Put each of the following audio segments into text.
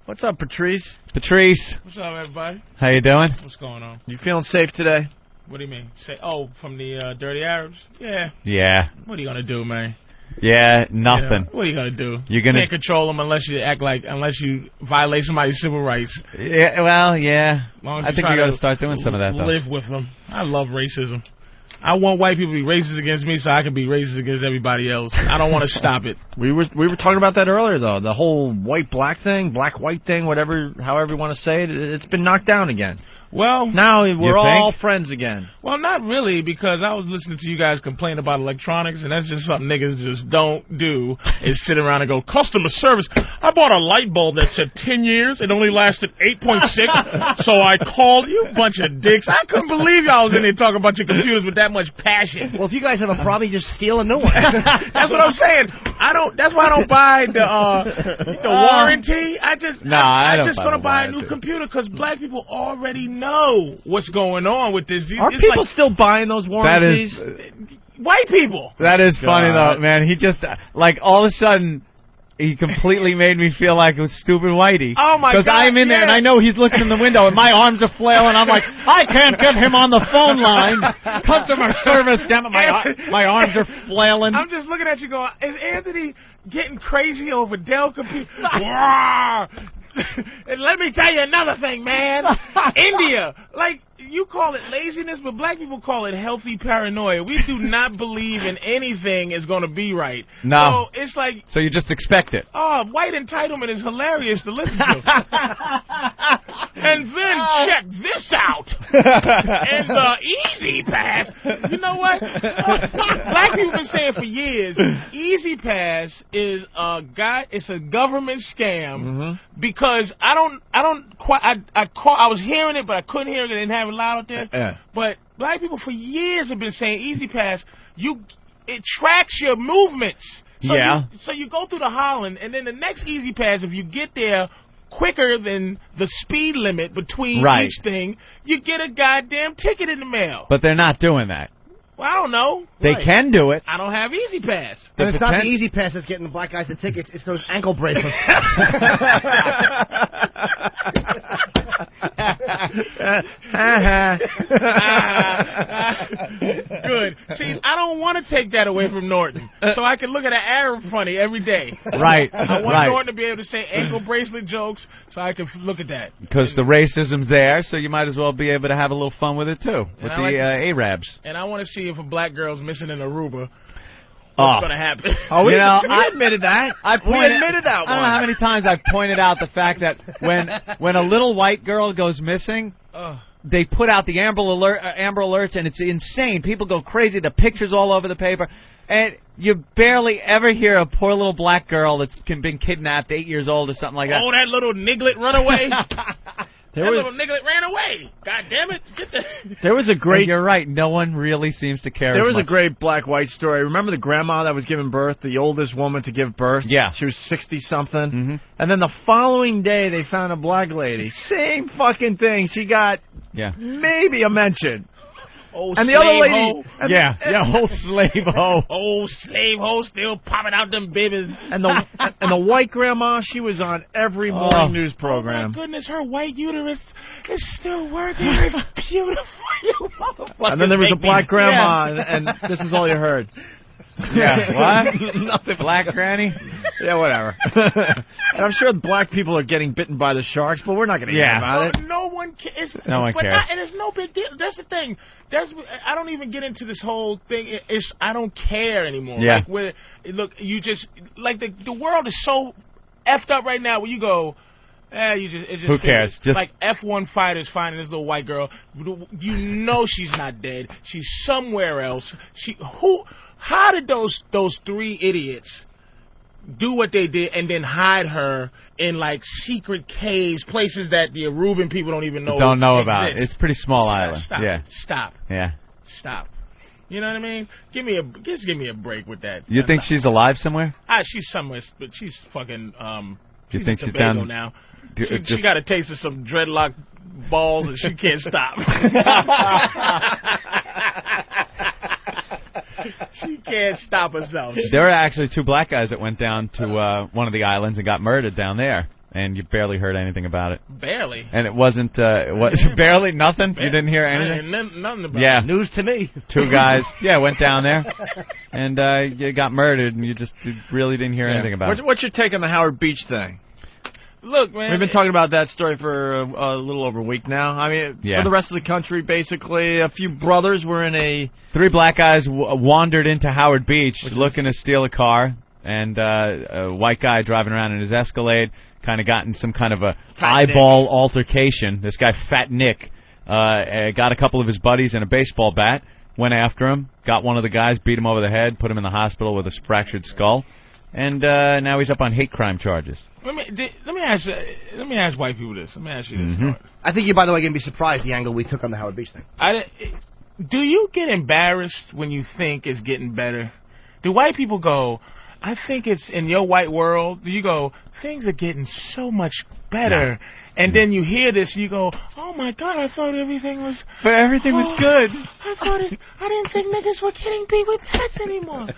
What's up, Patrice? Patrice. What's up, everybody? How you doing? What's going on? You feeling safe today? What do you mean? From the Dirty Arabs? Yeah. Yeah. What are you gonna do, man? Yeah, nothing. What are you gonna do? You can't control them unless you violate somebody's civil rights. Yeah, well, yeah. I think we got to start doing some of that, though. Live with them. I love racism. I want white people to be racist against me so I can be racist against everybody else. I don't want to stop it. We were talking about that earlier, though. The whole white-black thing, black-white thing, however you want to say it, it's been knocked down again. Well, now we're all friends again. Well, not really, because I was listening to you guys complain about electronics, and that's just something niggas just don't do, is sit around and go, customer service. I bought a light bulb that said 10 years. It only lasted 8.6, so I called you bunch of dicks. I couldn't believe y'all was in there talking about your computers with that much passion. Well, if you guys have a problem, you just steal a new one. That's what I'm saying. That's why I don't buy the warranty. I'm just gonna buy a new computer because black people already know what's going on with this. Are people still buying those warranties? White people. That is funny though, man. He just all of a sudden. He completely made me feel like it was stupid whitey. Oh, my God. Because I'm in there, and I know he's looking in the window, and my arms are flailing. I'm like, I can't get him on the phone line. Customer service, damn it, my arms are flailing. I'm just looking at you going, is Anthony getting crazy over Dell computer? And let me tell you another thing, man. India, you call it laziness, but black people call it healthy paranoia. We do not believe in anything is going to be right. No. So it's like... So you just expect it. Oh, white entitlement is hilarious to listen to. And then check this out. And the Easy Pass. You know what? Black people have been saying for years, Easy Pass is it's a government scam because I was hearing it, but I couldn't hear it. I didn't have it loud out there. Yeah. But black people for years have been saying Easy Pass, it tracks your movements. So you go through the Holland, and then the next Easy Pass, if you get there quicker than the speed limit between each thing, you get a goddamn ticket in the mail. But they're not doing that. Well, I don't know. They can do it. I don't have Easy Pass. And it's not the Easy Pass that's getting the black guys the tickets. It's those ankle bracelets. Good. See, I don't want to take that away from Norton, so I can look at an Arab funny every day. Right. I want Norton to be able to say ankle bracelet jokes, so I can look at that. Because the racism's there, so you might as well be able to have a little fun with it too, with the Arabs. And I want to see if a black girl's missing in Aruba. What's going to happen? We admitted that. We admitted that one. I don't know how many times I've pointed out the fact that when a little white girl goes missing, they put out the Amber Alerts, and it's insane. People go crazy. The pictures all over the paper. And you barely ever hear a poor little black girl that's been kidnapped, 8 years old or something like that. Oh, that little niglet runaway? Little niglet ran away. God damn it. There was a great... You're right. No one really seems to care. There was a great black-white story. Remember the grandma that was giving birth, the oldest woman to give birth? Yeah. She was 60-something. And then the following day, they found a black lady. Same fucking thing. She got maybe a mention. Old and the slave other lady, hoe. Old slave hoe. Old slave hoe still popping out them babies. And the white grandma, she was on every morning news program. Oh my goodness, her white uterus is still working. It's beautiful. You motherfucker. And then there was a black grandma, and this is all you heard. Yeah, what? Nothing. Black granny? Yeah, whatever. And I'm sure black people are getting bitten by the sharks, but we're not going to hear about it. No one cares. No one cares. And it's no big deal. That's the thing. I don't even get into this whole thing. I don't care anymore. Yeah. The world is so effed up right now where you go, who cares? Just like F1 fighters finding this little white girl. You know she's not dead. She's somewhere else. How did those three idiots do what they did and then hide her in secret caves, places that the Aruban people don't even know about? It's a pretty small island. Stop. Yeah. Stop. You know what I mean? Give me a break with that. You think she's alive somewhere? She's somewhere, but she's fucking. Do you think she's down now? She got a taste of some dreadlock balls and she can't stop. She can't stop herself. There were actually two black guys that went down to one of the islands and got murdered down there. and you barely heard anything about it. Barely. And it wasn't barely nothing. You didn't hear anything. Nothing about it. News to me. 2 guys, went down there, and you got murdered, and you really didn't hear anything about it. What's your take on the Howard Beach thing? Look, man. We've been talking about that story for a little over a week now. I mean, for the rest of the country, basically, a few brothers were in a... 3 black guys wandered into Howard Beach looking to steal a car, and a white guy driving around in his Escalade kind of got in some kind of a eyeball altercation. This guy, Fat Nick, got a couple of his buddies and a baseball bat, went after him, got one of the guys, beat him over the head, put him in the hospital with a fractured skull. And now he's up on hate crime charges. Let me ask white people this. Let me ask you this. I think you, by the way, are going to be surprised the angle we took on the Howard Beach thing. Do you get embarrassed when you think it's getting better? Do white people go, I think it's in your white world, do you go, things are getting so much better? No. And then you hear this, you go, oh my God, I thought everything was... But everything was good. I didn't think niggas were getting beat with bats anymore.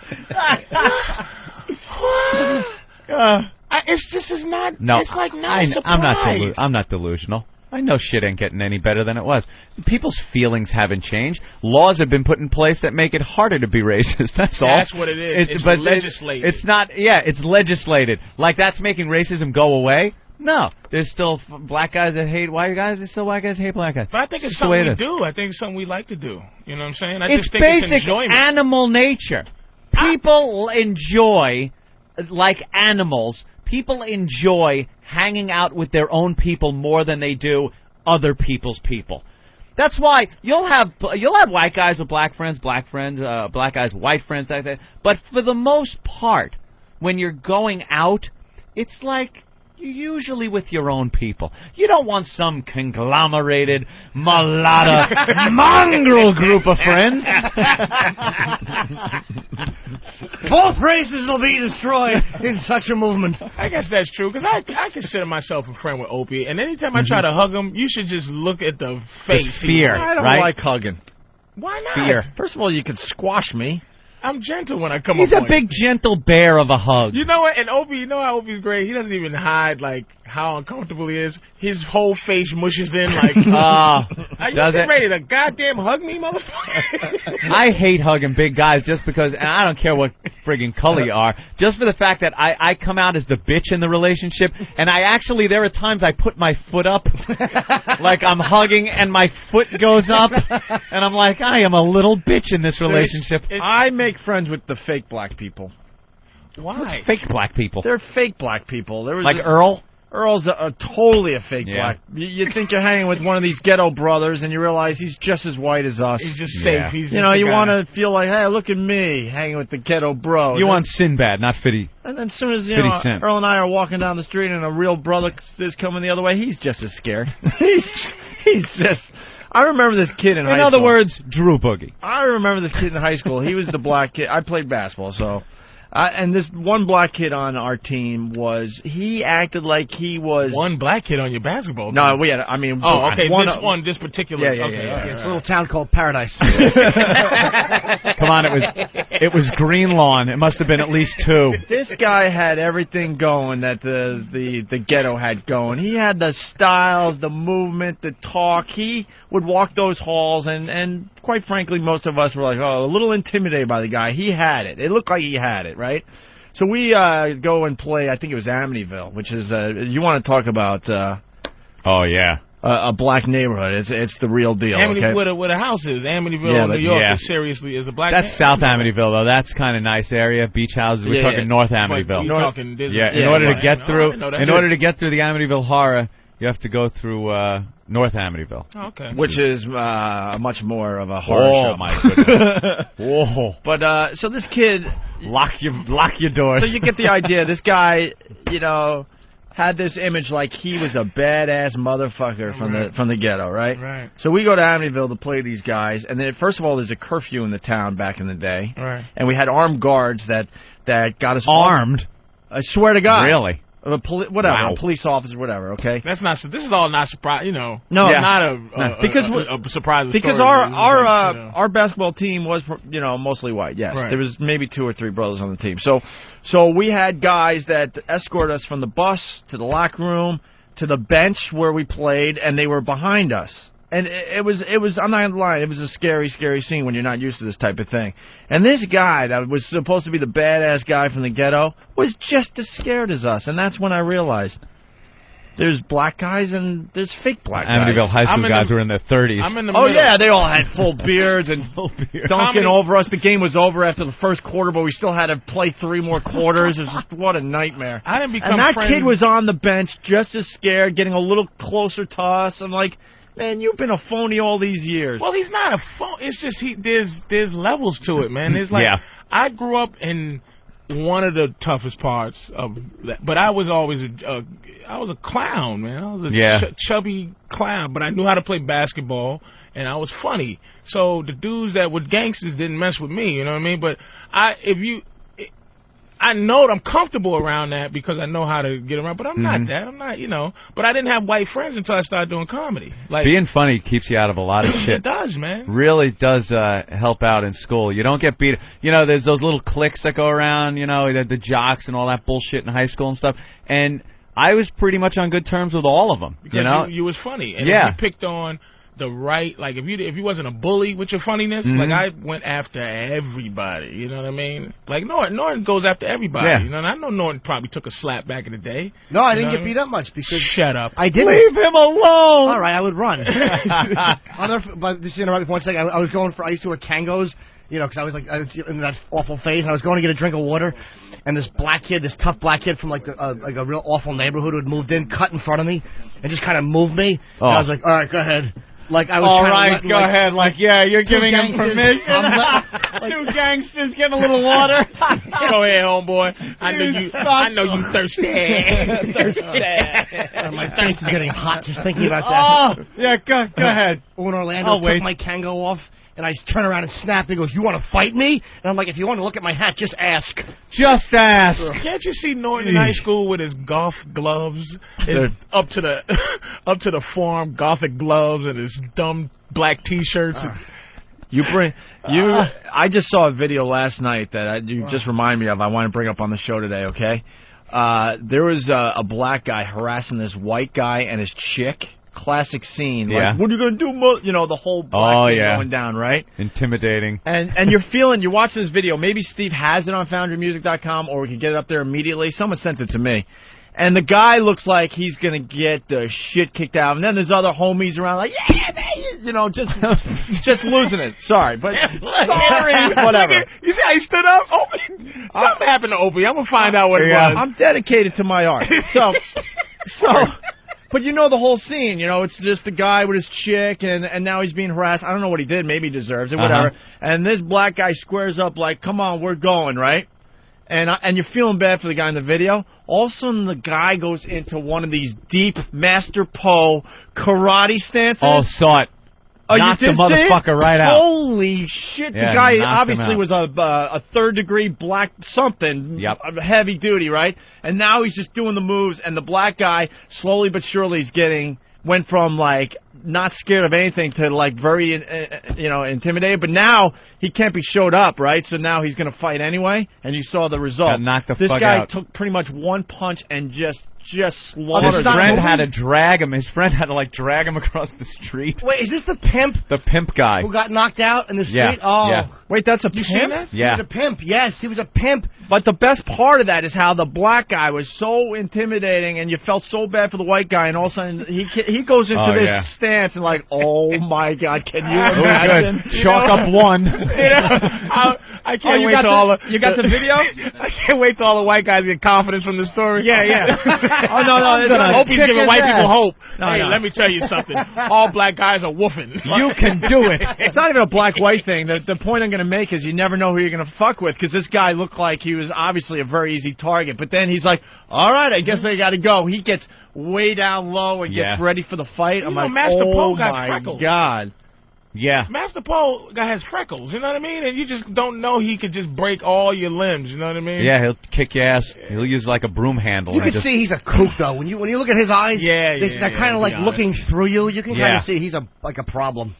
This is not... No, it's like not a surprise. I'm not delusional. I know shit ain't getting any better than it was. People's feelings haven't changed. Laws have been put in place that make it harder to be racist. That's all. That's what it is. It's legislated. It's not... Yeah, it's legislated. Like that's making racism go away? No, there's still black guys that hate white guys. There's still white guys that hate black guys. But I think it's something we do. I think it's something we like to do. You know what I'm saying? I just think basic it's enjoyment. Animal nature. People enjoy, like animals, people enjoy hanging out with their own people more than they do other people's people. That's why you'll have white guys with black friends, black guys with white friends, like that. But for the most part, when you're going out, it's like... usually with your own people. You don't want some conglomerated, mulatto, mongrel group of friends. Both races will be destroyed in such a movement. I guess that's true, because I consider myself a friend with Opie, and anytime I try to hug him, you should just look at the face. Just fear, I don't like hugging. Why not? Fear. First of all, you could squash me. I'm gentle when I come He's up on a big, gentle bear of a hug. You know what? And Opie, you know how Opie's great? He doesn't even hide, like, how uncomfortable he is. His whole face mushes in, like, are you ready to goddamn hug me, motherfucker? I hate hugging big guys just because, and I don't care what friggin' color you are, just for the fact that I come out as the bitch in the relationship, and there are times I put my foot up, like I'm hugging, and my foot goes up, and I'm like, I am a little bitch in this relationship. I make friends with the fake black people. Why? What's fake black people? They're fake black people. Like Earl? Earl's totally a fake black. You think you're hanging with one of these ghetto brothers, and you realize he's just as white as us. He's just safe. He's you want to feel like, hey, look at me hanging with the ghetto bros. You want Sinbad, not Fitty. And then as soon as Earl and I are walking down the street, and a real brother is coming the other way, he's just as scared. he's just. I remember this kid in high school. In other words, Drew Boogie. I remember this kid in high school. He was the black kid. I played basketball, so... and this one black kid on our team he acted like he was... One black kid on your basketball team? No, we had, I mean... Oh, okay, this particular... Yeah. It's a little town called Paradise. Come on, it was Green Lawn. It must have been at least 2. This guy had everything going that the ghetto had going. He had the styles, the movement, the talk. He would walk those halls, and quite frankly, most of us were like, a little intimidated by the guy. He had it. It looked like he had it, right? So we go and play, I think it was Amityville, which is, you want to talk about... oh, yeah. A black neighborhood. It's the real deal. Amityville, where the house is. Amityville, New York, seriously, is a black... That's South Amityville, though. That's kind of nice area. Beach houses. We're talking North Amityville. We're talking Disney. Yeah, in order to get through the Amityville horror, you have to go through North Amityville. Oh, okay. Which is much more of a horror show. Oh, my goodness. Whoa. But, so this kid... Lock your doors. So you get the idea. This guy, had this image like he was a badass motherfucker from the ghetto, right? Right. So we go to Amityville to play these guys, and then first of all, there's a curfew in the town back in the day. Right. And we had armed guards that got us... Armed? I swear to God. Really? whatever, a police officer, whatever. Okay, that's not. This is all not surprise. You know, no, not a surprise. Because story, our basketball team was mostly white. Yes, right. There was maybe 2 or 3 brothers on the team. So we had guys that escorted us from the bus to the locker room to the bench where we played, and they were behind us. And it was. I'm not gonna lie. It was a scary, scary scene when you're not used to this type of thing. And this guy that was supposed to be the badass guy from the ghetto was just as scared as us. And that's when I realized there's black guys and there's fake black guys. Amityville High School guys were in their 30s. I'm in the middle. Yeah, they all had full beards and dunking over us. The game was over after the first quarter, but we still had to play 3 more quarters. It was just, what a nightmare. I didn't become And that friends. kid was on the bench just as scared, getting a little closer to us. I'm like, man, you've been a phony all these years. Well, he's not a phone. It's just there's levels to it, man. It's like I grew up in one of the toughest parts of that, but I was always I was a clown, man. I was a chubby clown, but I knew how to play basketball and I was funny. So the dudes that were gangsters didn't mess with me, you know what I mean? But I know I'm comfortable around that because I know how to get around, but I'm not that. I'm not, But I didn't have white friends until I started doing comedy. Like, being funny keeps you out of a lot of shit. It does, man. Really does help out in school. You don't get beat. There's those little cliques that go around, the jocks and all that bullshit in high school and stuff. And I was pretty much on good terms with all of them. Because you was funny. And if you picked on the right, like if you wasn't a bully with your funniness, like I went after everybody, you know what I mean? Like Norton goes after everybody, and I know Norton probably took a slap back in the day. No, I didn't get beat up much because shut up. I didn't. Leave him alone. All right, I would run. But just interrupt me for 1 second. I used to wear Kangos, because I was in that awful phase, and I was going to get a drink of water, and this tough black kid from like a real awful neighborhood who had moved in, cut in front of me, and just kind of moved me. And I was like, all right, go ahead. Like I was all right, go ahead. Like, you're giving him permission. 2 gangsters getting a little water. Go ahead, homeboy. I know you thirsty. My face is getting hot just thinking about that. Yeah, go ahead. When Orlando took my Kango off, and I turn around and snap, he goes, "You want to fight me?" And I'm like, "If you want to look at my hat, just ask." Just ask. Can't you see Norton in high school with his golf gloves, up to the forearm gothic gloves, and his dumb black T-shirts? I just saw a video last night that you just remind me of. I want to bring up on the show today. Okay, there was a black guy harassing this white guy and his chick. Classic scene. Yeah. Like, what are you going to do? The whole black thing going down, right? Intimidating. And you're watching this video. Maybe Steve has it on FoundryMusic.com, or we can get it up there immediately. Someone sent it to me. And the guy looks like he's going to get the shit kicked out. And then there's other homies around like, yeah, man, just losing it. Sorry, but sorry, whatever. You see how he stood up? Opie. Something happened to Opie. I'm going to find out what it was. I'm dedicated to my art. So. But the whole scene, it's just the guy with his chick, and now he's being harassed. I don't know what he did. Maybe he deserves it, whatever. And this black guy squares up like, come on, we're going, right? And you're feeling bad for the guy in the video. All of a sudden, the guy goes into one of these deep Master Po karate stances. Oh, saw it. Knocked the motherfucker right out. Holy shit. Yeah, the guy obviously was a third-degree black something, heavy duty, right? And now he's just doing the moves, and the black guy, slowly but surely, went from, like, not scared of anything to, like, very, intimidated. But now he can't be showed up, right? So now he's going to fight anyway, and you saw the result. Got knocked the fuck out. This guy took pretty much one punch and just slaughtered. His friend had to drag him. His friend had to drag him across the street. Wait, is this the pimp? The pimp guy who got knocked out in the street? Yeah. Oh, yeah. Wait, that's a you pimp? Seen that? Yeah, he was a pimp. Yes, he was a pimp. But the best part of that is how the black guy was so intimidating, and you felt so bad for the white guy, and all of a sudden he goes into this stance and like, oh my God, can you imagine? Chalk up one. I can't wait till all the... You got the video? I can't wait till all the white guys get confidence from the story. Yeah. Oh, no. I hope he's giving white people hope. No, hey, let me tell you something. All black guys are woofing. You can do it. It's not even a black-white thing. The point I'm going to make is you never know who you're going to fuck with, because this guy looked like he was obviously a very easy target. But then he's like, all right, I guess I got to go. He gets way down low and gets ready for the fight. I'm like, Master oh Poe got my freckles. God. Yeah. Master Pole guy has freckles, you know what I mean? And you just don't know he could just break all your limbs, you know what I mean? Yeah, he'll kick your ass. He'll use like a broom handle. You can see he's a kook, though. When you look at his eyes, they're kind of like looking through you. You can kind of see he's a problem.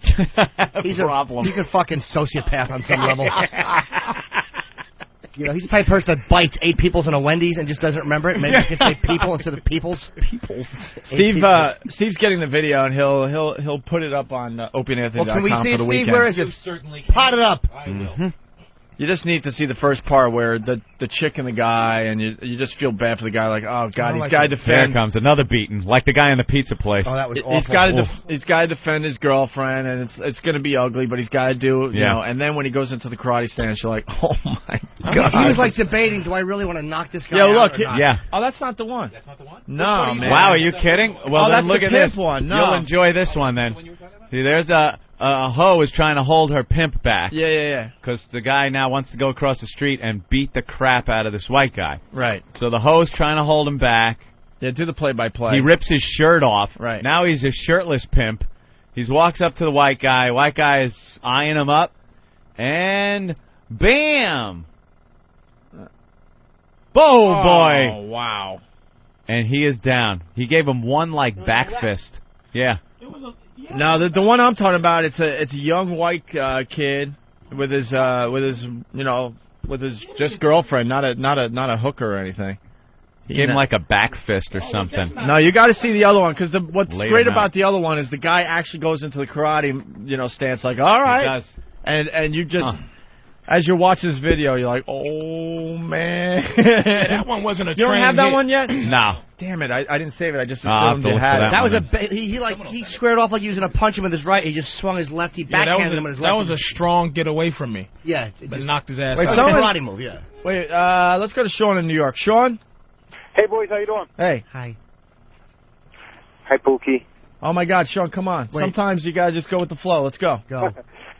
He's a problem. He's a fucking sociopath on some level. You know, he's the type of person that bites 8 peoples in a Wendy's and just doesn't remember it. Maybe he can say people instead of peoples. Steve's getting the video, and he'll put it up on opieandanthony.com can we see for the it, weekend. Steve? Where is it? Certainly Pot it up. I will. You just need to see the first part where the chick and the guy, and you just feel bad for the guy, like, oh, God, he's got to defend. Here comes another beating, like the guy in the pizza place. Oh, that was awful. He's got to defend his girlfriend, and it's going to be ugly, but he's got to do, you know. And then when he goes into the karate stance, you're like, oh, my God. He was like debating, do I really want to knock this guy out? Or not? Yeah. Oh, that's not the one. That's not the one? No, man. Wow, are you kidding? Well, then that's look the at pimp this one. No. You'll enjoy this one then. See, there's a hoe is trying to hold her pimp back. Yeah. Because the guy now wants to go across the street and beat the crap out of this white guy. Right. So the hoe's trying to hold him back. Yeah, do the play-by-play. He rips his shirt off. Right. Now he's a shirtless pimp. He walks up to the white guy. White guy is eyeing him up. And bam! Oh, boy. Oh, wow. And he is down. He gave him one, back fist. Yeah. No, the one I'm talking about, it's a young white kid with his just girlfriend, not a hooker or anything. He gave him like a back fist or something. No, you got to see the other one, because what's Laid great him about out. the other one is the guy actually goes into the karate, stance like, all right, He does. and you just. As you're watching this video, you're like, oh, man. That one wasn't a You don't have that one yet? No. Damn it, I didn't save it. I just I'll assumed have to it look had for it. That was he squared off like he was going to punch him with his right. He just swung his left. He backhanded him with his left. That was a strong get away from me. Yeah. But knocked his ass Wait, out. That was a karate move, yeah. Wait, let's go to Sean in New York. Sean? Hey, boys, how you doing? Hey. Hi. Hi, Pookie. Oh, my God, Sean, come on. Wait. Sometimes you got to just go with the flow. Let's go. Go.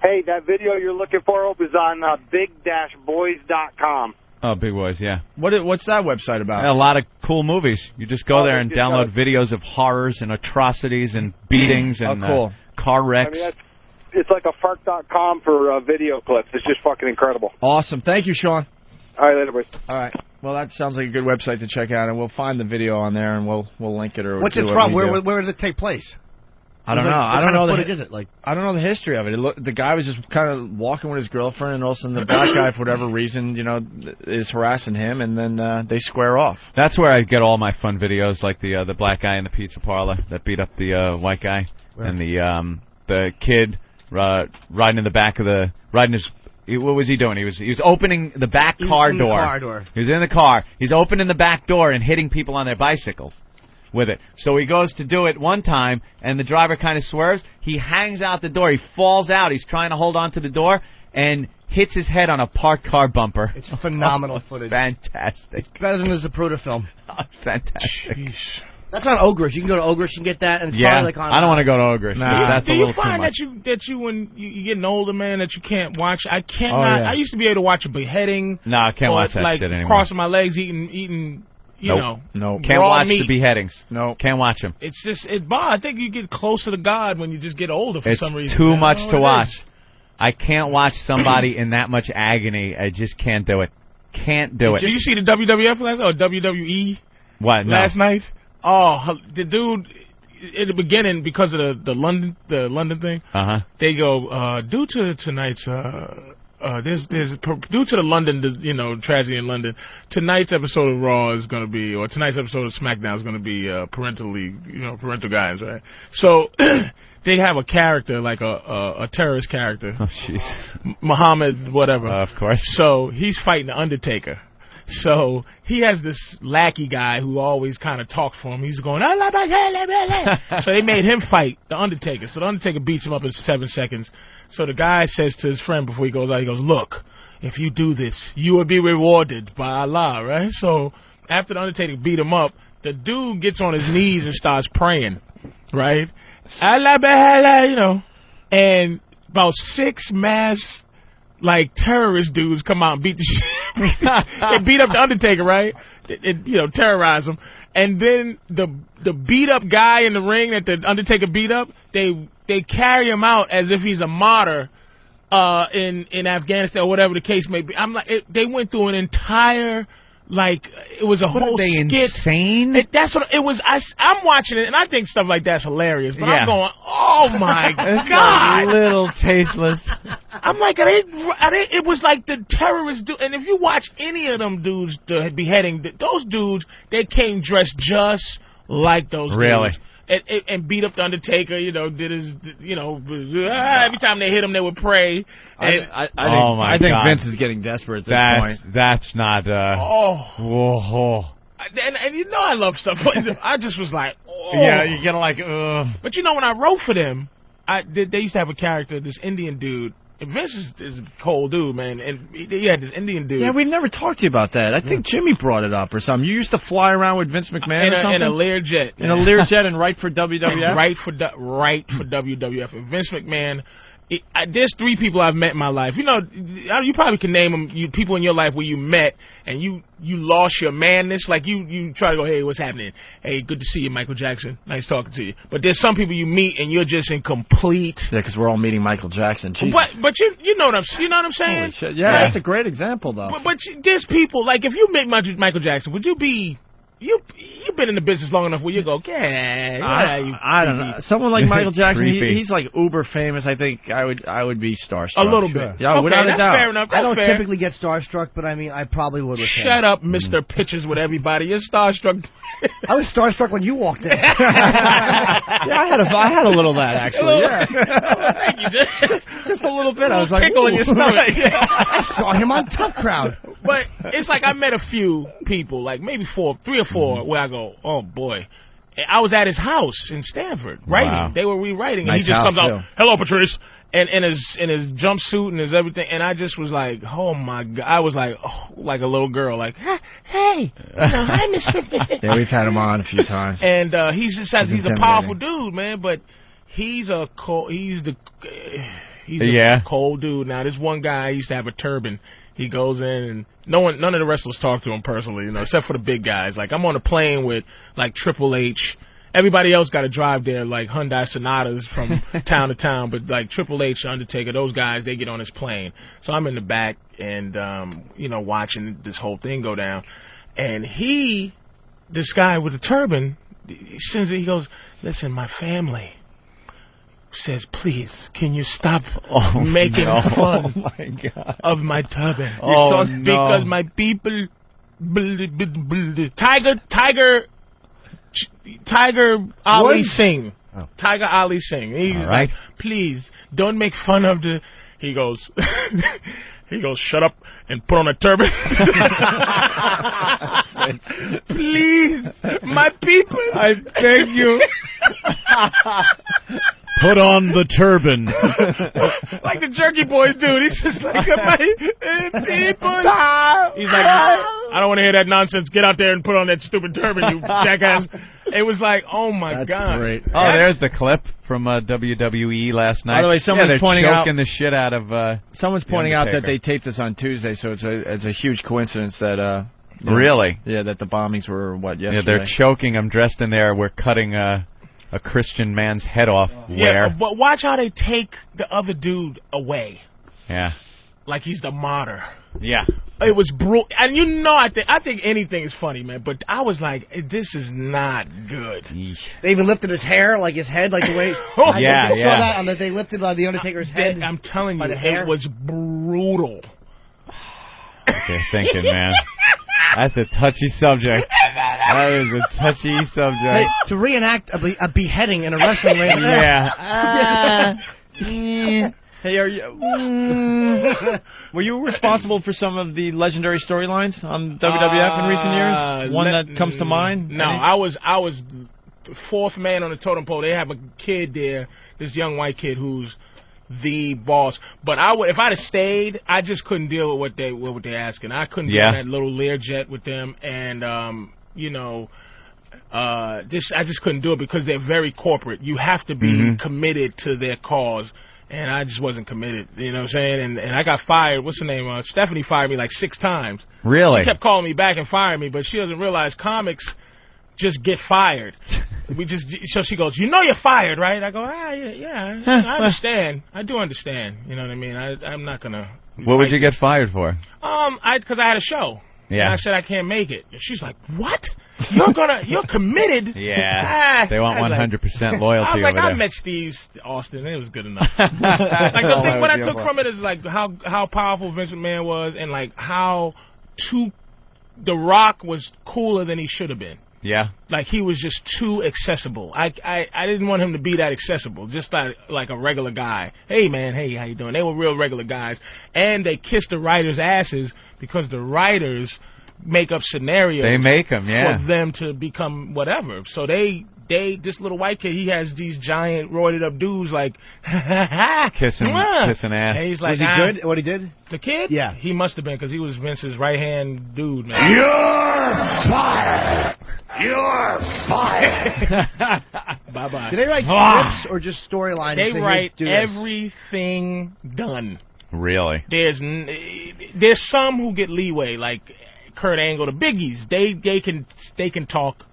Hey, that video you're looking for, Ope, is on big-boys.com. Oh, Big Boys, yeah. What's that website about? A lot of cool movies. You just go there and download videos of horrors and atrocities and beatings and cool. Car I wrecks. mean, it's like a fark.com for video clips. It's just fucking incredible. Awesome. Thank you, Sean. All right, later, boys. All right. Well, that sounds like a good website to check out, and we'll find the video on there, and we'll link it. Or What's do it what from? we do. Where did it take place? I don't know. What I don't kind know of the footage is it? Like, I don't know the history of it. The guy was just kind of walking with his girlfriend, and all of a sudden the black guy, for whatever reason, is harassing him, and then they square off. That's where I get all my fun videos, like the black guy in the pizza parlor that beat up the white guy, and the kid riding in the back of the what was he doing? He was opening the back car door. He was in the car. He's opening the back door and hitting people on their bicycles with it. So he goes to do it one time, and the driver kind of swerves. He hangs out the door. He falls out. He's trying to hold on to the door and hits his head on a parked car bumper. it's phenomenal footage. Fantastic. Better than the Zapruder film. Fantastic. Jeez. That's on Ogrish. You can go to Ogrish and get that. And it's Yeah, probably like on, I don't want to go to Ogrish. Nah. That's Do a you little too find much. that you when you getting older, man, that you can't watch? I cannot. Oh, yeah. I used to be able to watch a beheading. No, I can't or watch that like shit anymore. crossing my legs, eating. Nope. No. Can't raw watch meat. the beheadings. No. Can't watch them. It's just I think you get closer to God when you just get older for It's some reason. too man. I much don't to know what it watch. is. I can't watch somebody in that much agony. I just can't do it. Can't do it. Did you see the WWF last or WWE What? No. last night? Oh, the dude in the beginning, because of the London thing, they go due to tonight's due to the London tragedy in London, tonight's episode of Raw is going to be, or tonight's episode of SmackDown is going to be parental guidance, right? So they have a character like a terrorist character, Oh, Jesus. Muhammad whatever. Of course. So he's fighting the Undertaker. So he has this lackey guy who always kind of talks for him. He's going, so they made him fight the Undertaker. So the Undertaker beats him up in 7 seconds. So the guy says to his friend before he goes out, he goes, look, if you do this, you will be rewarded by Allah, right? So after the Undertaker beat him up, the dude gets on his knees and starts praying, right? Allah, and about 6 mass terrorist dudes come out and beat the shit. They beat up the Undertaker, right? Terrorize him. And then the beat up guy in the ring that the Undertaker beat up, they carry him out as if he's a martyr in Afghanistan or whatever the case may be. I'm like, they went through an entire, like, it was a whole skit. Insane? That's what it was. I'm watching it, and I think stuff like that's hilarious. But I'm going, oh my god, a little tasteless. I'm like, it was like the terrorists do. And if you watch any of them dudes, the beheading, those dudes, they came dressed just like those dudes. And beat up the Undertaker, did his, every time they hit him, they would pray. I think Vince is getting desperate at this point. That's not, whoa. And I love stuff, but I just was like, Yeah, you're gonna like, But when I wrote for them, they used to have a character, this Indian dude. And Vince is a cold dude, man, and he had this Indian dude. Yeah, we never talked to you about that. I think Jimmy brought it up or something. You used to fly around with Vince McMahon or something? In a Learjet. In a Learjet and write for WWF? Right for WWF. And Vince McMahon, there's 3 people I've met in my life. You probably can name them, people in your life where you met and you lost your manness. Like you try to go, hey, what's happening? Hey, good to see you, Michael Jackson. Nice talking to you. But there's some people you meet and you're just in complete. Yeah, because we're all meeting Michael Jackson. Jesus. But you know what I'm saying? Holy shit. Yeah, that's a great example though. But there's people, like, if you meet Michael Jackson, would you be? You've been in the business long enough where you go, I don't know. Someone like Michael Jackson, he's like uber famous. I think I would be starstruck. A little bit. Yeah, without a doubt. Fair enough. I don't typically get starstruck, but I mean, I probably would with him. Shut up, Mr. Pictures with everybody. You're starstruck. I was starstruck when you walked in. Yeah, I had a little of that actually. Thank you, just a little bit. I was like, pickle in your stomach. I saw him on Tough Crowd. But it's like I met a few people, like maybe 3 or 4, where I go, oh boy. I was at his house in Stanford writing. Wow. They were rewriting, and nice he just comes out, too. hello, Patrice, and in his jumpsuit and his everything, and I just was like, oh my god, I was like, like a little girl, like, hey, hi, Mr. Yeah, we've had him on a few times. And he's a powerful dude, man, but he's a cold dude. Now, this one guy used to have a turban. He goes in, and none of the wrestlers talk to him personally, except for the big guys. Like, I'm on a plane with, like, Triple H. Everybody else got to drive there, like Hyundai Sonatas from town to town. But, like, Triple H, Undertaker, those guys, they get on his plane. So I'm in the back and, watching this whole thing go down. And this guy with the turban, he goes, listen, my family says, please, can you stop making fun of my turban? Because my people, Tiger Ali Singh. Tiger Ali Singh. He's like, please, don't make fun of the... He goes, shut up and put on a turban. Please, my people. I beg you. Put on the turban. Like the Jerky Boys dude. He's just like, my people. He's like, I don't want to hear that nonsense. Get out there and put on that stupid turban, you jackass. It was like, oh my god. That's great. Oh, there's the clip from WWE last night. By the way, someone's pointing out the shit out of. Someone's pointing out that they taped this on Tuesday, so it's a huge coincidence that. Really? Yeah, that the bombings were yesterday. Yeah, they're choking him dressed in there. We're cutting a Christian man's head off. Yeah, but watch how they take the other dude away. Yeah. Like he's the martyr. Yeah. It was brutal. And I think anything is funny, man. But I was like, this is not good. They even lifted his hair, like his head, like the way... Saw that, they lifted the Undertaker's head. I'm telling you, it was brutal. They're thinking, man. That's a touchy subject. That is a touchy subject. Hey, to reenact a beheading in a wrestling ring. Yeah. Hey, were you responsible for some of the legendary storylines on WWF in recent years? One that comes to mind? No, I was the 4th man on the totem pole. They have a kid there, this young white kid who's the boss. But if I'd have stayed, I just couldn't deal with what they're asking. I couldn't be on that little Learjet with them, and I just couldn't do it because they're very corporate. You have to be committed to their cause. And I just wasn't committed, you know what I'm saying? And I got fired. What's her name? Stephanie fired me like 6 times. Really? She kept calling me back and firing me, but she doesn't realize comics just get fired. So she goes, you know you're fired, right? I go, yeah, I understand. I do understand. You know what I mean? I'm not gonna. What would you get fired for? Because I had a show. Yeah. And I said I can't make it. And she's like, what? You're committed? Yeah. They want 100% loyalty I was like, over there. I met Steve Austin. It was good enough. Like the thing, what I took from it is like how powerful Vince McMahon was, and like how The Rock was cooler than he should have been. Yeah. Like he was just too accessible. I didn't want him to be that accessible. Just like a regular guy. Hey man, hey, how you doing? They were real regular guys, and they kissed the writers' asses because the writers make up scenarios. They make them, yeah, for them to become whatever. So this little white kid, he has these giant roided up dudes like kissing ass. And he's like, was he good? What he did? The kid? Yeah, he must have been because he was Vince's right hand dude, man. You're fired. You're fired. Bye bye. Do they write scripts or just storylines? They write everything done. Really? There's some who get leeway, like Kurt Angle, the biggies. They can talk.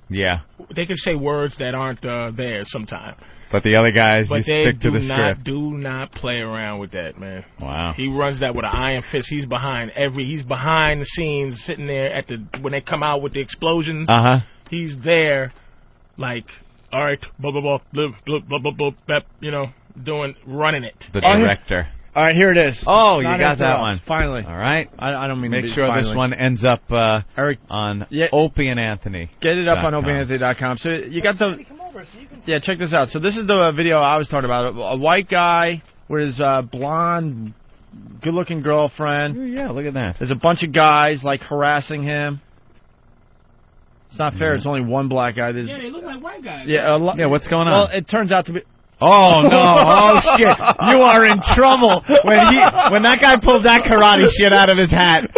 Yeah. They can say words that aren't there sometimes. But the other guys, but you they stick to the script. Do not play around with that, man. Wow. He runs that with an iron fist. He's behind the scenes, sitting there when they come out with the explosions. He's there, like, all right, blah blah blah, blah blah blah blah blah, blah, running it. The director. All right, here it is. Oh, you got that one. Finally. All right. I don't mean Make to sure finally. this one ends up Eric, on Opie and Anthony. Get it up on opieandanthony.com. So you got the... Yeah, check this out. So this is the video I was talking about. A white guy with his blonde, good-looking girlfriend. Yeah, look at that. There's a bunch of guys, like, harassing him. It's not fair. It's only one black guy. Yeah, they look like white guys. Yeah, what's going on? Well, it turns out to be... Oh no! Oh shit! You are in trouble when that guy pulls that karate shit out of his hat.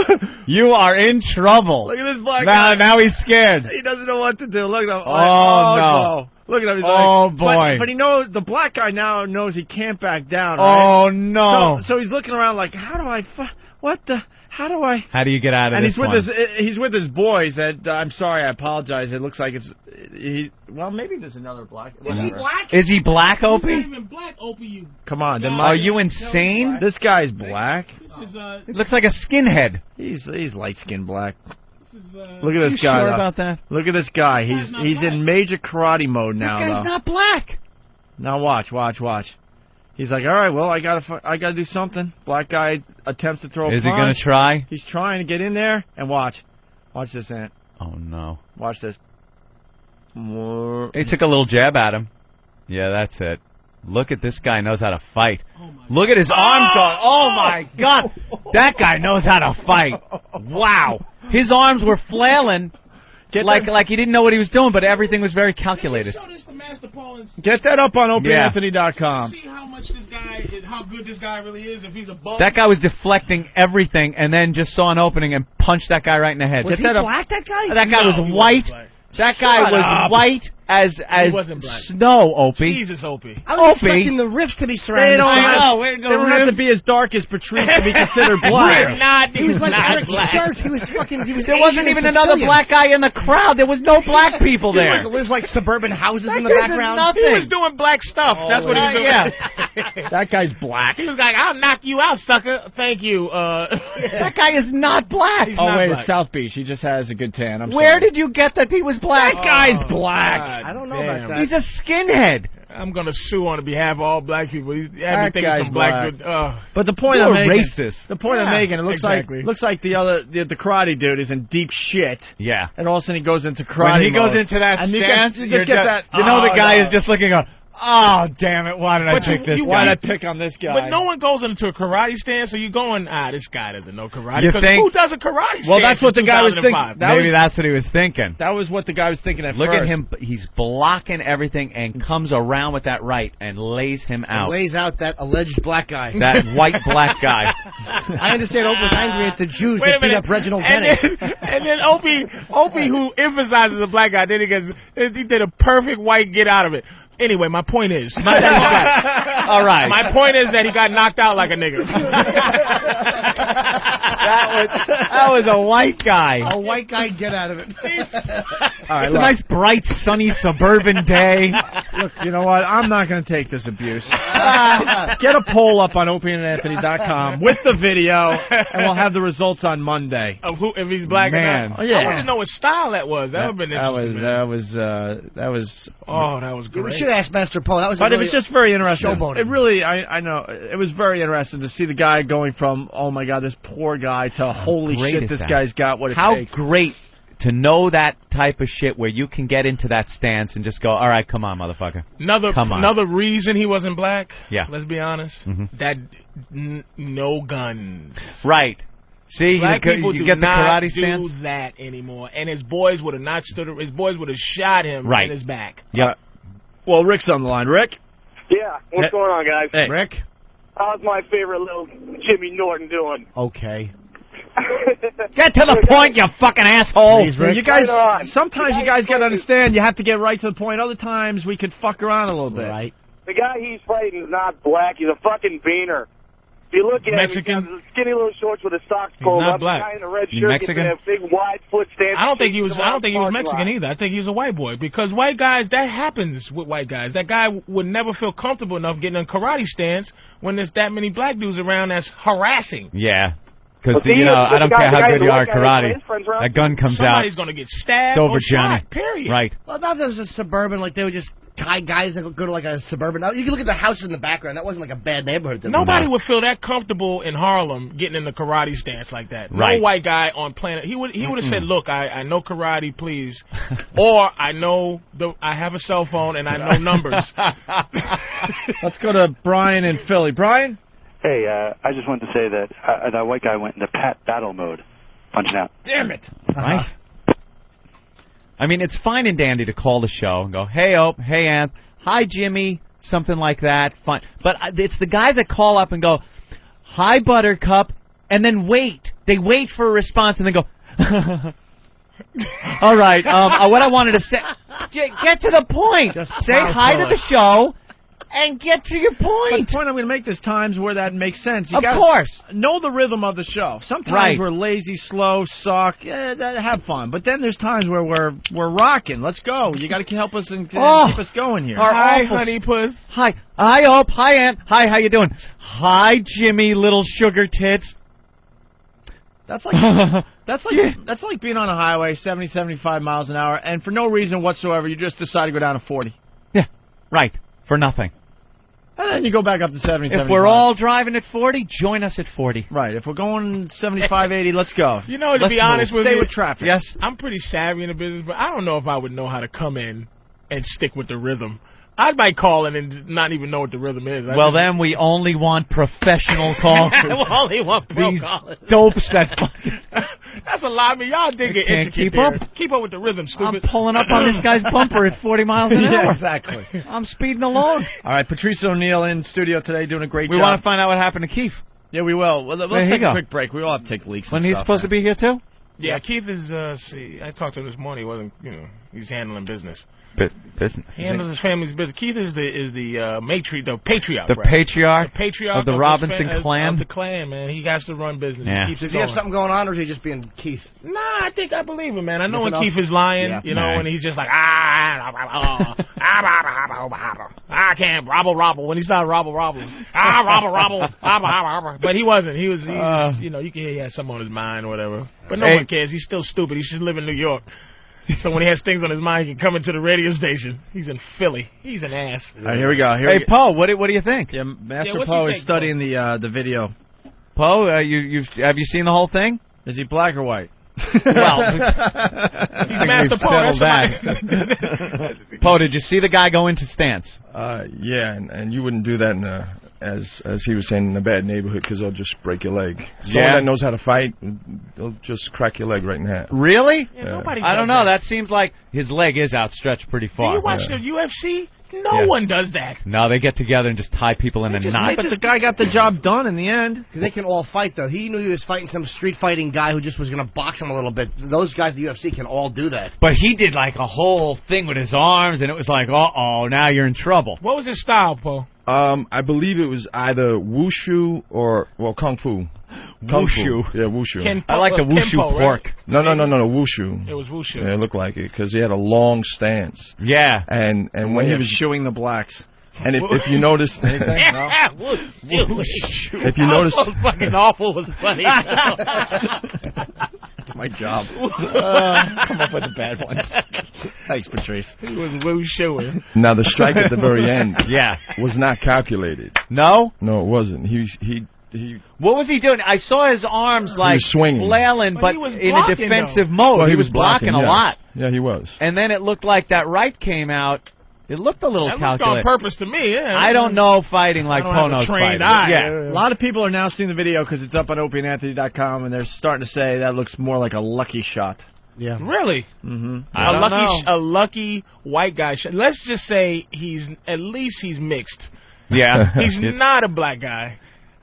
You are in trouble. Look at this black guy. Now he's scared. He doesn't know what to do. Look at him. Oh no! Look at him. He's boy! But he knows the black guy now knows he can't back down. Right? Oh no! So he's looking around like, how do I? How do you get out of this one? He's with his boys. I'm sorry, I apologize. It looks like well, maybe there's another black. Is he black? Is he black, Opie? He's not even black, Opie. You. Come on, are you insane? This guy's black. It looks like a skinhead. He's light skinned black. Look at this guy. Sure about that? Look at this guy. He's in major karate mode now. This guy's not black. Now watch. He's like, all right, well, I gotta do something. Black guy attempts to throw a punch. Is he gonna try? He's trying to get in there, and watch this, Ant. Oh no! Watch this. He took a little jab at him. Yeah, that's it. Look at this guy knows how to fight. Look at his arms going. Oh my God! That guy knows how to fight. Wow! His arms were flailing. Like he didn't know what he was doing, but everything was very calculated. Get that up on opieanthony.com. See how good this guy really is. If he's a bum. That guy was deflecting everything, and then just saw an opening and punched that guy right in the head. Was he black? That guy? That guy was white. That guy was white as snow, Opie. Jesus, Opie. I was expecting the rifts to be surrounded. They don't have to be as dark as Patrice to be considered black. He was like Eric Church. He was There wasn't even another black guy in the crowd. There was no black people there. He lives like suburban houses in the background. Nothing. He was doing black stuff. That's what he was doing. Yeah. That guy's black. He was like, I'll knock you out, sucker. Thank you. That guy is not black. It's South Beach. He just has a good tan. Where did you get that he was black? That guy's black. I don't know about that. He's a skinhead. I'm gonna sue on behalf of all black people. That guy's black. But the point You're I'm making, racist. The point I'm making, it looks like the karate dude is in deep shit. Yeah. And all of a sudden he goes into karate When he goes mode. into that And stance, you get that. You know the guy is just looking on. Oh, damn it. Why did I pick this guy? Why did I pick on this guy? But no one goes into a karate stance, so you're going, this guy doesn't know karate. You think? Who does a karate stance? Well, that's what the guy was thinking. Maybe that's what he was thinking. That was what the guy was thinking at first. Look at him. He's blocking everything and comes around with that right and lays him out. Lays out that alleged black guy. That white black guy. I understand Opie's angry at the Jews that beat up Reginald Denny. And then Opie, who emphasizes a black guy, then he did a perfect white get out of it. Anyway, my point is... All right. My point is that he got knocked out like a nigger. That was a white guy. A white guy, get out of it. All right, It's a nice, bright, sunny suburban day. Look, you know what? I'm not going to take this abuse. Get a poll up on opieandanthony.com with the video, and we'll have the results on Monday. Of who, if he's black Man. or not. Oh, yeah. I want to know what style that was. That would have been interesting. That was. Oh, that was We great. should ask Master Poe. That was. But it was just very interesting. showboating. It really, I know, it was very interesting to see the guy going from, oh my God, this poor guy, to holy great shit, is this that? guy's got what it How takes. great to know that type of shit where you can get into that stance and just go, all right, come on, motherfucker. Come on. Another reason he wasn't black. Yeah. Let's be honest. Mhm. That no guns. Right. See, Black people you do get the not karate stance? do that anymore. And his boys would have not stood. His boys would have shot him Right. in his back. Yep. Well, Rick's on the line. Rick? Yeah, what's going on, guys? Hey. Rick. How's my favorite little Jimmy Norton doing? Okay. Get to the point, you fucking asshole. Please, Rick. You guys, Right on. sometimes you guys got to understand, you have to get right to the point. Other times, we could fuck around a little bit. Right. The guy he's fighting is not black. He's a fucking beaner. If you look at Mexican? him, he has skinny little shorts with his socks pulled not up. black. The guy in the red He's shirt Mexican? gets a big wide foot stance. I don't think he was. Kicks him I out don't think he was the parking Mexican lot. either. I think he was a white boy because white guys. That happens with white guys. That guy would never feel comfortable enough getting in a karate stance when there's that many black dudes around that's harassing. Yeah. Because, Well, see, I don't the care guy- how the good you guy- are at the guy- karate. his friends around That gun comes out. Somebody's gonna get stabbed It's over, or Johnny. shot. Period. Right. Well, not that it was a suburban, like they were just guys that go to like a suburban. Now, you can look at the houses in the background. That wasn't like a bad neighborhood. Nobody would feel that comfortable in Harlem getting in the karate stance like that. Right. No white guy on planet. He would have said, "Look, I know karate, please," or I have a cell phone and I know numbers. Let's go to Brian in Philly. Brian? Hey, I just wanted to say that that white guy went into battle mode, punching out. Damn it. Right? I mean, it's fine and dandy to call the show and go, hey, Ope, hey, Anth, hi, Jimmy, something like that. Fine. But it's the guys that call up and go, hi, Buttercup, and then wait. They wait for a response and then go, all right, what I wanted to say, get to the point. Just Say plow hi through to the it. show and get to your But the point. point I'm going to make, there's times where that makes sense. You Of gotta course. know the rhythm of the show. Sometimes Right. we're lazy, slow, suck, have fun. But then there's times where we're rocking. Let's go. You got to help us and keep us going here. Our Hi, awful honey puss. Hi, Ope, hi, Aunt, hi, how you doing? Hi, Jimmy, little sugar tits. That's like that's like being on a highway 70, 75 miles an hour, and for no reason whatsoever, you just decide to go down to 40. Yeah, right, for nothing. And then you go back up to 70, If 75. we're all driving at 40, join us at 40. Right, if we're going 75, 80, let's go. You know, to Let's be honest move. with Stay you, with traffic. Yes. I'm pretty savvy in the business, but I don't know if I would know how to come in and stick with the rhythm. I might call in and not even know what the rhythm is. Well, then we only want professional callers. we'll only want pro These callers. dopes that fucking... That's a lot. I mean, y'all dig They it. can't intricate keep there. up. Keep up with the rhythm, I'm stupid. pulling up on this guy's bumper at 40 miles an hour. Yeah, exactly. I'm speeding along. All right, Patrice O'Neill in studio today doing a great We job. want to find out what happened to Keith. Yeah, we will. Well, There let's you take go. a quick break. We all have to take leaks. When and he's stuff, supposed to be here, too? Yeah, Keith is. See, I talked to him this morning. He wasn't. He's handling business. Business. He handles his family's business. Keith is the patriarch. The right? patriarch, The patriarch of the his Robinson clan. Of the clan, man. He has to run business. Yeah. He keeps Does it he have going. something going on, or is he just being Keith? Nah, I think I believe him, man. I know Nothing when else? Keith is lying, Yeah. you know, Nah. when he's just like, I can't robble. When he started robble. But he wasn't. He was, you know, you can hear he had something on his mind or whatever. But no Hey. one cares. He's still stupid. He should live in New York. So when he has things on his mind, he can come into the radio station. He's in Philly. He's an ass. All right, here we go. Hey, Poe, what do you think? Yeah, Master what's Poe he is think, studying the video. Poe, have you seen the whole thing? Is he black or white? Well, He's Master Poe. That's that. Poe, did you see the guy go into stance? Yeah, and you wouldn't do that in as he was saying, in a bad neighborhood, because they'll just break your leg. Someone that knows how to fight, they'll just crack your leg right in half. Really? Yeah, nobody I don't does know. That seems like his leg is outstretched pretty Do far. you watch the UFC? No one does that. No, they get together and just tie people in a knot. But the guy got the job done in the end. Because they can all fight, though. He knew he was fighting some street fighting guy who just was going to box him a little bit. Those guys at the UFC can all do that. But he did like a whole thing with his arms, and it was like, uh-oh, now you're in trouble. What was his style, Poe? I believe it was either wushu or, well, kung fu. Wushu. Yeah, wushu. I like the wushu Kenpo, pork. Right? No, wushu. It was wushu. Yeah, it looked like it because he had a long stance. Yeah. And when he was shooing the blacks. And if you noticed, Yeah, wushu. if you noticed, So fucking awful was funny. It's my job. Come up with the bad ones. Thanks, Patrice. He was wushuing. now the strike at the very end, Yeah. was not calculated. No? No, it wasn't. He What was he doing? I saw his arms like was swinging. flailing, But but he was in a blocking, defensive though. mode. Well, he was blocking a yeah. lot. Yeah, he was. And then it looked like that right came out. It looked a little That looked on calculated. purpose to me. Yeah. I don't know fighting like I don't have a Pono's trained fighting. eye. Yeah. A lot of people are now seeing the video because it's up on opieandanthony.com, and they're starting to say that looks more like a lucky shot. Yeah. Really? Mm-hmm. I don't know. A lucky white guy. Let's just say he's mixed. Yeah. He's not a black guy.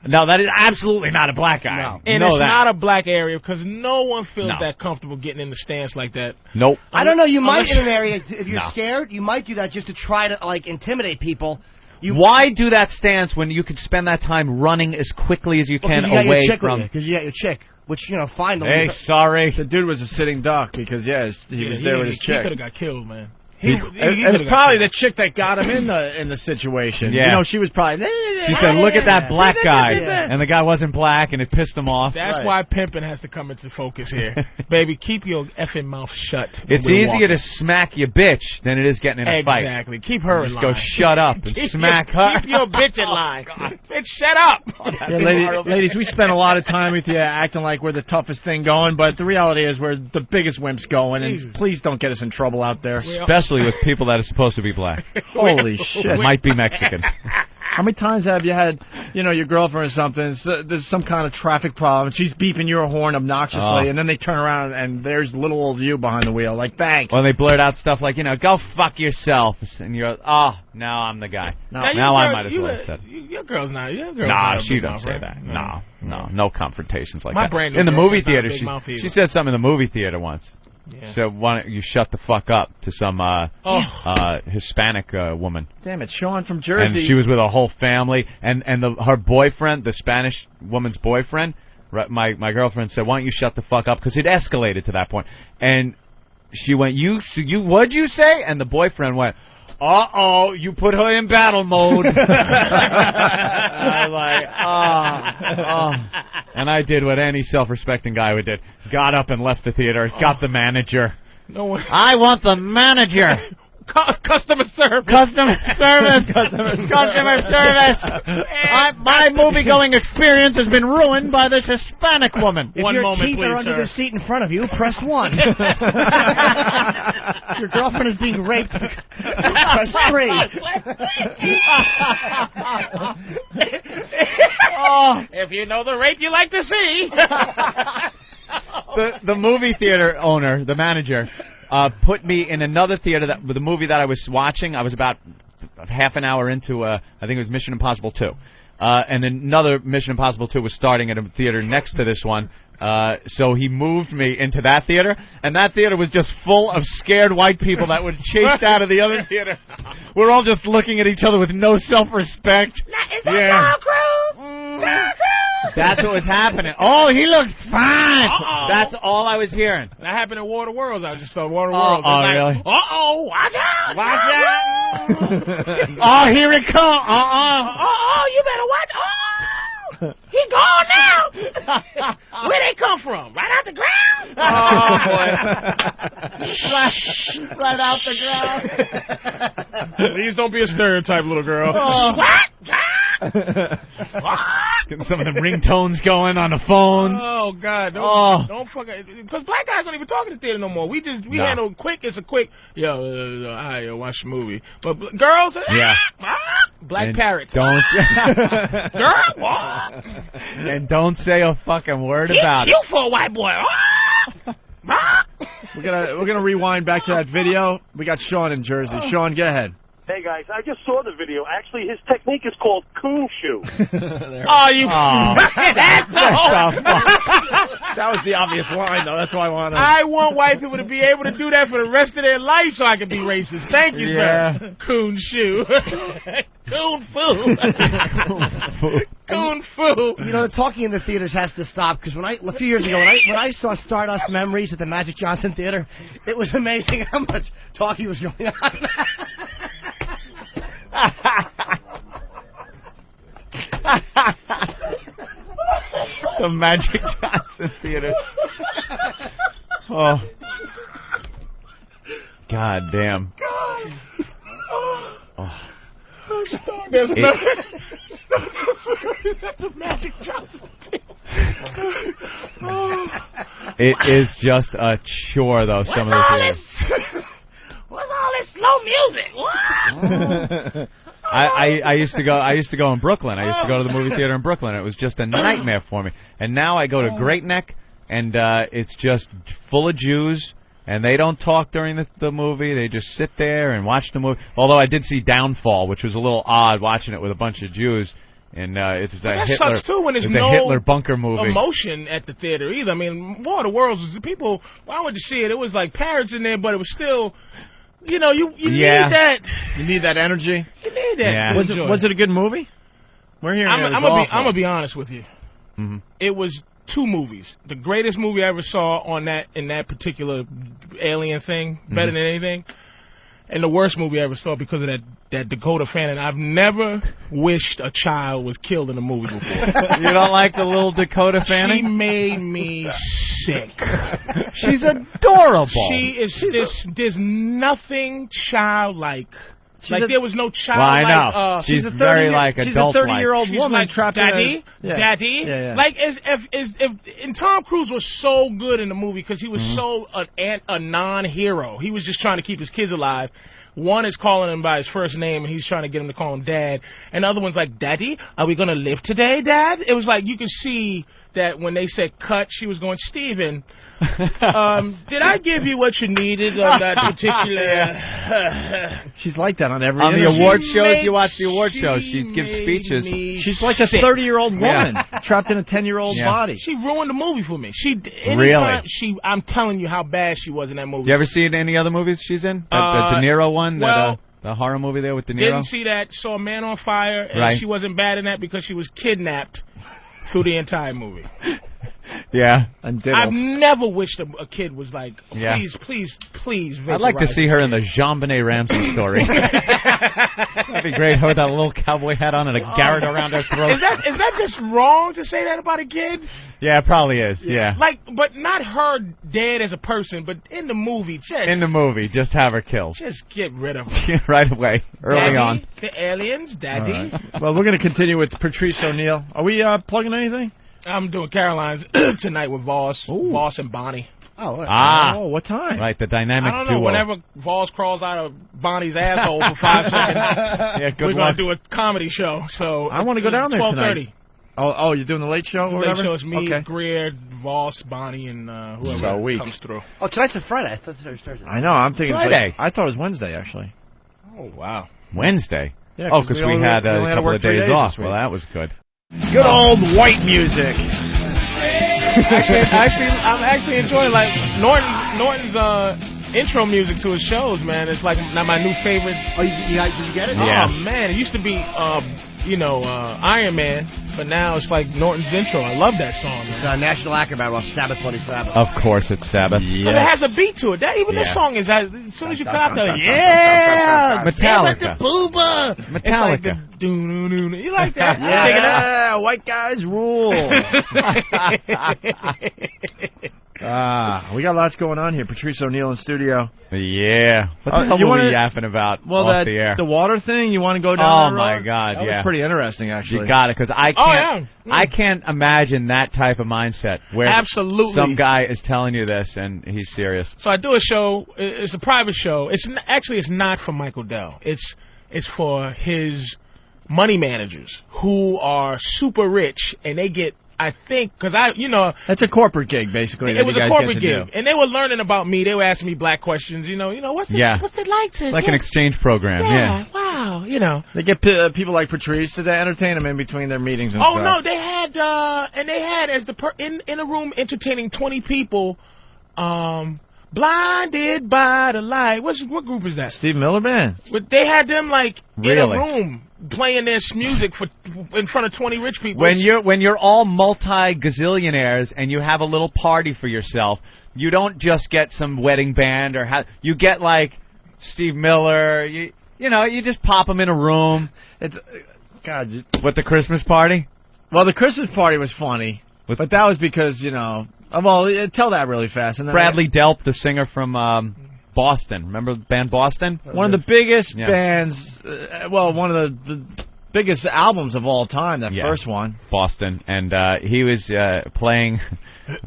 No, that is absolutely not a black guy. No. And know it's that. not a black area because no one feels No. that comfortable getting in the stance like that. Nope. I don't know. You might Unless- in an area if you're No. scared, you might do that just to try to like intimidate people. Why do that stance when you could spend that time running as quickly as you can away from? Because you got your chick, which fine. Hey, sorry. The dude was a sitting duck because, he was there with his He chick. could have got killed, man. It was probably the chick that got him in the situation. Yeah. You know, she was probably. She said, "Look at that black guy," and the guy wasn't black, and it pissed him off. That's why pimping has to come into focus here. Baby, keep your effing mouth shut. when It's we're easier walking. to smack your bitch than it is getting in a fight. Exactly. Keep her in Just line. go shut up and smack her. Keep your bitch in line. Bitch, shut up. Yeah, ladies, we spend a lot of time with you acting like we're the toughest thing going, but the reality is we're the biggest wimps going, and please don't get us in trouble out there. Especially with people that are supposed to be black. Holy shit. Might be Mexican. How many times have you had, your girlfriend or something, there's some kind of traffic problem, she's beeping your horn obnoxiously, and then they turn around and there's little old you behind the wheel, like, thanks. Or they blurt out stuff like, go fuck yourself. And you're, now I'm the guy. Now I might as well have said it. Your girl's not. Your girl's Nah, not a she big don't mouth, say right? that. No confrontations like My that. brand new In the movie girlfriend's not a theater, big mouth either. she said something in the movie theater once. Yeah. So why don't you shut the fuck up to some Hispanic woman. Damn it, Sean from Jersey. And she was with a whole family, and her boyfriend, the Spanish woman's boyfriend, my girlfriend said, "Why don't you shut the fuck up?" Because it escalated to that point. And she went, "You, what'd you say?" And the boyfriend went, "Uh-oh, you put her in battle mode." I was like, And I did what any self-respecting guy would do. Got up and left the theater, got the manager. No one. I want the manager. Customer service. Customer service. Customer service. My movie-going experience has been ruined by this Hispanic woman. If One your moment, teeth please, are under sir. the seat in front of you, press 1. Your girlfriend is being raped. Press 3. If you know the rape you like to see. The movie theater owner, the manager, put me in another theater the movie that I was watching. I was about half an hour into, I think it was Mission Impossible 2. And another Mission Impossible 2 was starting at a theater next to this one. So he moved me into that theater, and that theater was just full of scared white people that were chased out of the other theater. We're all just looking at each other with no self-respect. Is that Tom Cruise? Tom Cruise? That's what was happening. Oh, he looked fine. Uh-oh. That's all I was hearing. That happened in Water Worlds. I just saw Water Worlds. Really? Uh-oh, watch out. Watch out. Oh, here it comes. Uh-oh, you better watch. Oh, he gone now. Where they come from? Right out the ground? Oh, boy. right out the ground. Please don't be a stereotype, little girl. Getting some of the ringtones going on the phones. Oh God! Don't fuck it. Because black guys don't even talk in the theater no more. We handle quick. It's a quick. Yo, watch the movie. But girls, black And parrots. Don't. Girl, And don't say a fucking word about it. cute for a white boy. We're gonna rewind back to that video. We got Sean in Jersey. Sean, go ahead. Hey, guys, I just saw the video. Actually, his technique is called coon shoe. Oh, you... That's the whole... That was the obvious line, though. That's why I wanted... I want white people to be able to do that for the rest of their life so I can be racist. Thank you, sir. Coon shoe. Coon foo. Coon foo. You know, the talking in the theaters has to stop, because a few years ago, when I saw Stardust Memories at the Magic Johnson Theater, it was amazing how much talking was going on. The Magic Johnson Theater. Oh. God damn. Oh. There's the Magic Johnson Theater. It is just a chore, though. Some of the What's all this slow music? What? I used to go in Brooklyn. I used to go to the movie theater in Brooklyn. It was just a nightmare for me. And now I go to Great Neck, and it's just full of Jews, and they don't talk during the movie. They just sit there and watch the movie. Although I did see Downfall, which was a little odd watching it with a bunch of Jews. And it was a Hitler, sucks too when there's a no Hitler bunker movie. Emotion at the theater either. I mean, War of the Worlds was people. Why would you see it? It was like parrots in there, but it was still. You know, you need that. You need that energy. You need that. Yeah. Was it a good movie? We're hearing I'm gonna be honest with you. Mm-hmm. It was two movies. The greatest movie I ever saw in that particular alien thing, better than anything. And the worst movie I ever saw because of that Dakota Fanning. I've never wished a child was killed in a movie before. You don't like the little Dakota Fanning? She made me sick. She's adorable. She is. There's nothing childlike. There was no child. Well, I know. She's very like adult. She's a 30-year-old woman like, trapped Daddy, in a... Daddy. Yeah. Like and Tom Cruise was so good in the movie because he was so a non-hero. He was just trying to keep his kids alive. One is calling him by his first name, and he's trying to get him to call him Dad. And the other one's like, Daddy, are we going to live today, Dad? It was like you could see that when they said cut, she was going, Steven, did I give you what you needed on that particular... She's like that on every... On the award shows, you watch the award shows. She gives speeches. She's like a 30-year-old woman trapped in a 10-year-old body. She ruined the movie for me. Really? I'm telling you how bad she was in that movie. You ever see any other movies she's in? The De Niro one? Well, the horror movie there with De Niro? Didn't see that. Saw Man on Fire, and she wasn't bad in that because she was kidnapped through the entire movie. Yeah. I've never wished a kid was like, please. I'd like to see her in the Jean-Benet Ramsey story. That'd be great. Her with that little cowboy hat on and a garrote around her throat. Is that just wrong to say that about a kid? Yeah, it probably is. Yeah. But not her dead as a person, but in the movie, just have her killed. Just get rid of her right away, early on. The aliens, Daddy. Right. Well, we're going to continue with Patrice O'Neill. Are we plugging anything? I'm doing Caroline's tonight with Voss. Ooh. Voss and Bonnie. Oh, what time? Right, the dynamic duo. I don't know. Whenever Voss crawls out of Bonnie's asshole for 5 seconds, we're going to do a comedy show. So I want to go down there 12:30. tonight. Oh, you're doing the late show or whatever? Late show is me, Greer, Voss, Bonnie, and whoever comes through. Oh, tonight's a Friday. I thought it was Thursday. I know. I'm thinking Friday. I thought it was Wednesday, actually. Oh, wow. Wednesday? Yeah, because we had a couple of days off. Well, that was good. Good old white music. I'm actually enjoying Norton's intro music to his shows, man. It's like my new favorite. Oh, did you get it? Yeah. Oh man, it used to be Iron Man, but now it's like Norton's intro. I love that song, man. It's National Acrobat off Sabbath, Bloody Sabbath. Of course, it's Sabbath. Yes. But it has a beat to it. This song is as soon as you cut out the Metallica. Metallica. You like that? Yeah, white guys rule. We got lots going on here. Patrice O'Neill in studio. Yeah. What the hell were we yapping about off the air? The water thing? You want to go down Oh, my God, that was pretty interesting, actually. You got it, because I can't imagine that type of mindset where some guy is telling you this and he's serious. So I do a show. It's a private show. It's not for Michael Dell. It's for his money managers who are super rich, and they get I think, because That's a corporate gig, basically. It was a corporate gig, and they were learning about me. They were asking me black questions. What's it like to like an exchange program? Yeah. Wow. They get people like Patrice to entertain them in between their meetings and stuff. Oh no, they had as in a room entertaining 20 people. Blinded by the light. What group is that? Steve Miller Band. But they had them like really? in a room playing their music in front of 20 rich people. When you're all multi-gazillionaires and you have a little party for yourself, you don't just get some wedding band you get like Steve Miller. You just pop them in a room. It's With the Christmas party. Well, the Christmas party was funny, but that was because well, tell that really fast. And then Bradley Delp, the singer from Boston. Remember the band Boston? One of the biggest bands, one of the biggest albums of all time, that first one. Boston. And he was playing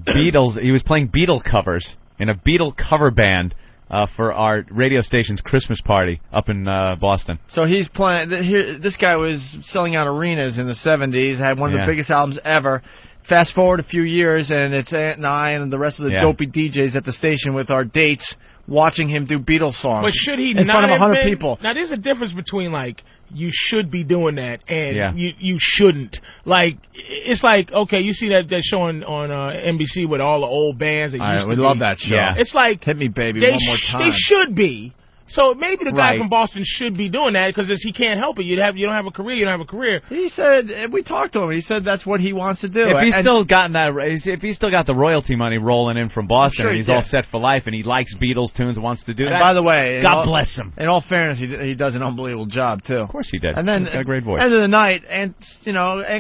Beatles. He was playing Beatle covers in a Beatle cover band for our radio station's Christmas party up in Boston. So he's playing. This guy was selling out arenas in the 70s, had one of the biggest albums ever. Fast forward a few years, and it's Ant and I and the rest of the dopey DJs at the station with our dates watching him do Beatles songs. But should he in not front of 100 have been? people? Now, there's a difference between, like, you should be doing that and you shouldn't. Like, it's like, okay, you see that show on NBC with all the old bands that used to we be. love that show. Yeah. It's like, Hit Me Baby one more time. They should be. So maybe the guy from Boston should be doing that because he can't help it. You don't have a career. You don't have a career. He said we talked to him. He said that's what he wants to do. If he's still got the royalty money rolling in from Boston, and he's all set for life, and he likes Beatles tunes and wants to do that. By the way, God bless him. In all fairness, he does an unbelievable job too. Of course he did. And then he's got a great voice. End of the night, and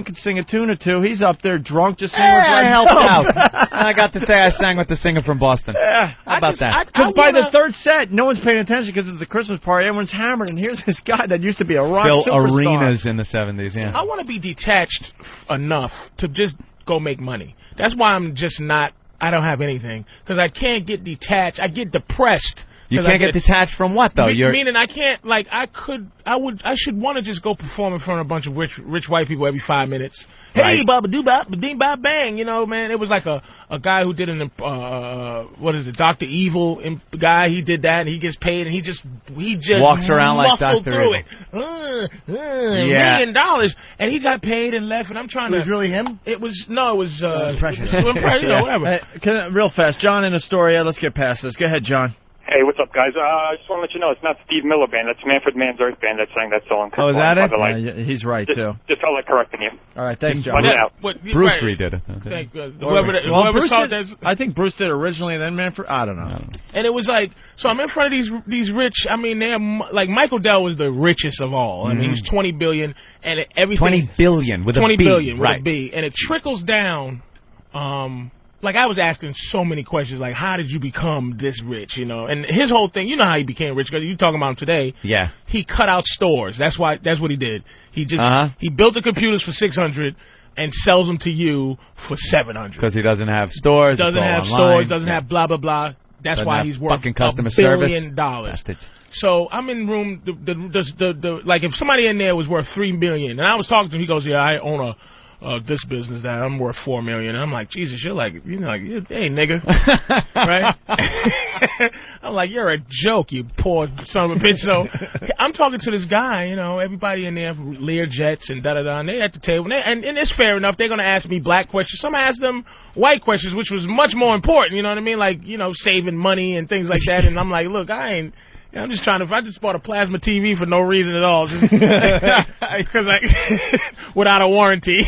could sing a tune or two. He's up there drunk, just singing. I helped out. And I got to say I sang with the singer from Boston. Yeah, how about that? Because by the third set, no one's paying attention because it's a Christmas party. Everyone's hammered, and here's this guy that used to be a rock Fill superstar. arenas in the 70s, yeah. I want to be detached enough to just go make money. That's why I'm just not. I don't have anything because I can't get detached. I get depressed. You can't get detached from what though? Meaning I can't. Like I should want to just go perform in front of a bunch of rich white people every 5 minutes. Hey, baba doo bop, ding bop bang. Man, it was like a guy who did Dr. Evil guy. He did that, and he gets paid, and he just walks around like Dr. through Evil. it. $1 million, and he got paid and left. And I'm trying to. It was really him? It was impression. Whatever. Real fast, John in Astoria. Let's get past this. Go ahead, John. Hey, what's up, guys? I just want to let you know it's not Steve Miller Band. That's Manfred Mann's Earth Band that sang that song. Oh, is that it? Yeah, he's right, too. Just felt like correcting you. All right, thanks, John. Bruce redid it. Okay. I think Bruce did originally, and then Manfred. I don't know. And it was like, so I'm in front of these rich. I mean, they're like Michael Dell was the richest of all. I mean, he's $20 billion, and everything. $20 billion with a $20 B. billion with right. a B, and it trickles down. Like, I was asking so many questions, like, how did you become this rich, And his whole thing, how he became rich, because you're talking about him today. Yeah. He cut out stores. That's what he did. He just he built the computers for $600 and sells them to you for $700. Because he doesn't have stores. Doesn't have stores. Doesn't have blah, blah, blah. That's why he's worth fucking customer $1 billion. Bastards. So I'm in room, like, if somebody in there was worth $3 million, and I was talking to him, he goes, yeah, I own this business that I'm worth $4 million. And I'm like, Jesus, you're like, hey, nigga, right? I'm like, you're a joke, you poor son of a bitch. So I'm talking to this guy, everybody in there, Lear jets and da-da-da, and they at the table. And it's fair enough. They're going to ask me black questions. Some ask them white questions, which was much more important, you know what I mean? Like, saving money and things like that. And I'm like, look, I'm just trying to. I just bought a plasma TV for no reason at all, just because without a warranty.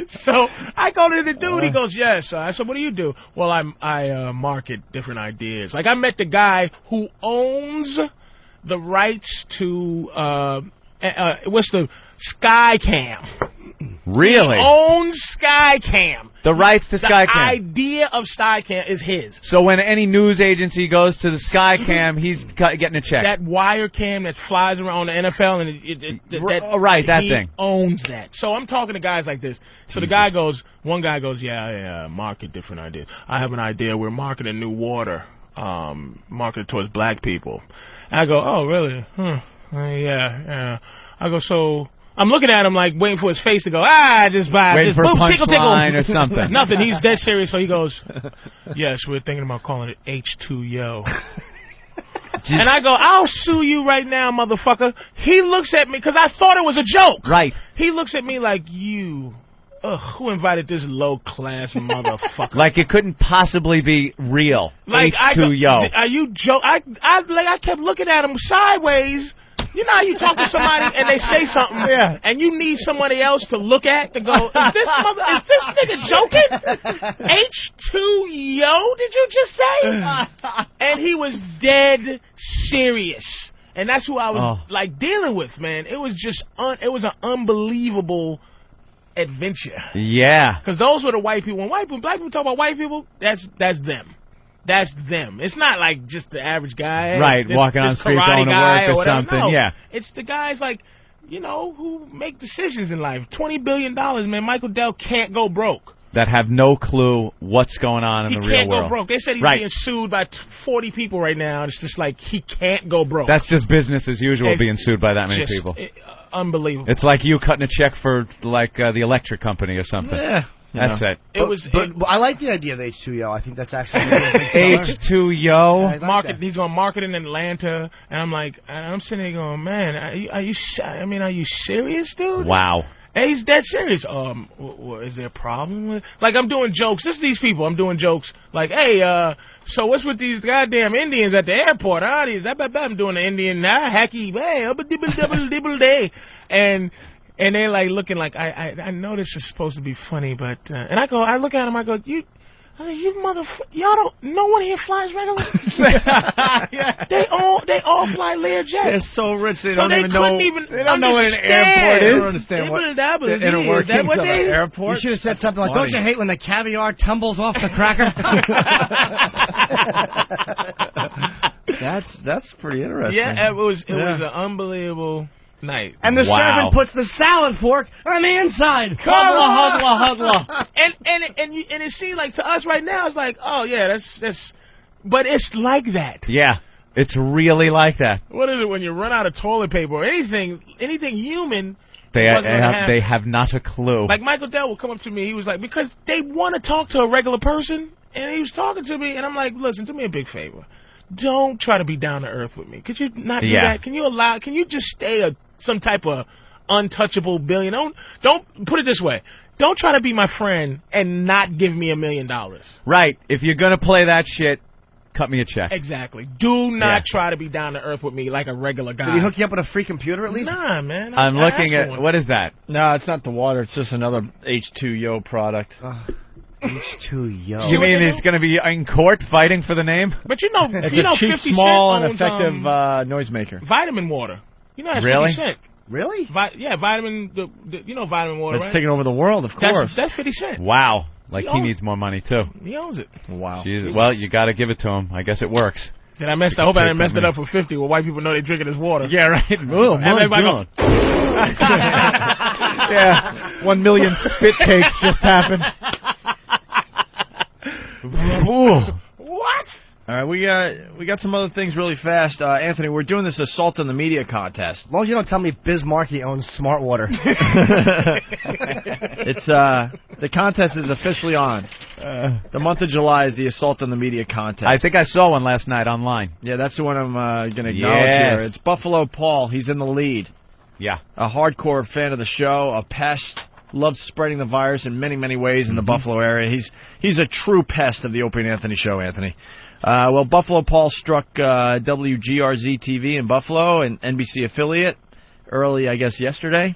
So I go to the dude. He goes, "Yes." I said, "What do you do?" Well, I market different ideas. Like, I met the guy who owns the rights to what's the Skycam. Really? He owns Skycam. The rights to Skycam. The idea of Skycam is his. So when any news agency goes to the Skycam, he's getting a check. That wire cam that flies around the NFL, and that he thing. owns that. So I'm talking to guys like this. So one guy goes, yeah, market different ideas. I have an idea. We're marketing new water, marketed towards black people. And I go, oh, really? Yeah. I go, so I'm looking at him like waiting for his face to go, just buy Waiting for boom, a tickle, punchline tickle. or something. Nothing. He's dead serious, so he goes, yes, we're thinking about calling it H2Yo. And I go, I'll sue you right now, motherfucker. He looks at me, because I thought it was a joke. Right. He looks at me like, who invited this low-class motherfucker? Like it couldn't possibly be real. Like, H2Yo. Are you joke? I kept looking at him sideways. You know how you talk to somebody and they say something, and you need somebody else to look at to go, is this nigga joking? H2Yo, did you just say? And he was dead serious. And that's who I was like dealing with, man. It was just it was an unbelievable adventure. Yeah. Because those were the white people. When black people talk about white people, that's them. That's them. It's not like just the average guy. Right, walking on the street going to work or something. No, yeah. It's the guys like, who make decisions in life. $20 billion, man. Michael Dell can't go broke. That have no clue what's going on in the real world. He can't go broke. They said he's being sued by 40 people right now. And it's just like he can't go broke. That's just business as usual, being sued by that many people. Unbelievable. It's like you cutting a check for like the electric company or something. Yeah. That's it. But I like the idea of H2Yo. I think that's actually a big seller. H2Yo. He's going to market in Atlanta, and I'm sitting there going, man, are you serious, dude? Wow. Hey, he's dead serious. Is there a problem with? Like, I'm doing jokes. This is these people. I'm doing jokes. Like, hey, so what's with these goddamn Indians at the airport? I'm doing the Indian hacky, hey, dibble day, and they're like looking like I know this is supposed to be funny, but and I look at them, I go, you motherfucker, y'all don't, no one here flies regular. Yeah. They all fly Learjet. They're so rich they don't know. They don't know what an airport is. They don't understand what the inner workings of an airport. You should have said something like, "Don't you hate when the caviar tumbles off the cracker?" That's pretty interesting. Yeah, it was an unbelievable night. And the servant puts the salad fork on the inside. Hudla. And it seems like to us right now, it's like, oh yeah, that's, but it's like that. Yeah, it's really like that. What is it when you run out of toilet paper or anything human? They have not a clue. Like Michael Dell would come up to me, he was like, because they want to talk to a regular person, and he was talking to me, and I'm like, listen, do me a big favor. Don't try to be down to earth with me. Could you not do that? Can you just stay some type of untouchable billion? Don't put it this way. Don't try to be my friend and not give me $1 million. Right. If you're going to play that shit, cut me a check. Exactly. Do not try to be down to earth with me like a regular guy. Did he hook you up with a free computer at least? Nah, man. I'm looking at, what is that? No, it's not the water. It's just another H2Yo product. H2Yo. You mean he's going to be in court fighting for the name? But you know, it's a cheap, 50 small, Cent and effective noisemaker. Vitamin water. You know that's really? 50 Cent. Really? Vitamin. You know vitamin water. It's taking over the world, of course. That's 50 Cent. Wow. Like he needs more money too. He owns it. Wow. Jesus. Well, you got to give it to him. I guess it works. I hope I didn't mess it up for 50. Well, white people know they drinking this water. Yeah, right. Oh, everybody go. Yeah. 1 million spit takes just happened. What? All right, we got some other things really fast. Anthony, we're doing this assault on the media contest. As long as you don't tell me Biz Markie owns Smart Water. It's the contest is officially on. The month of July is the assault on the media contest. I think I saw one last night online. Yeah, that's the one I'm going to acknowledge here. It's Buffalo Paul. He's in the lead. Yeah. A hardcore fan of the show, a pest. Loves spreading the virus in many, many ways in the Buffalo area. He's a true pest of the Opie and Anthony show, Anthony. Well, Buffalo Paul struck WGRZ-TV in Buffalo, an NBC affiliate, early, I guess, yesterday.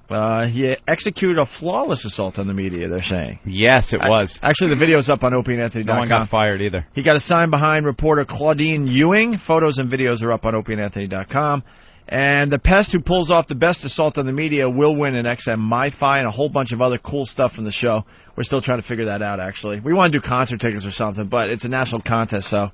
He executed a flawless assault on the media, they're saying. Yes, it was. Actually, the video's up on opieandanthony.com. No one got fired either. He got assigned behind reporter Claudine Ewing. Photos and videos are up on opieandanthony.com. And the pest who pulls off the best assault on the media will win an XM MiFi and a whole bunch of other cool stuff from the show. We're still trying to figure that out, actually. We want to do concert tickets or something, but it's a national contest, so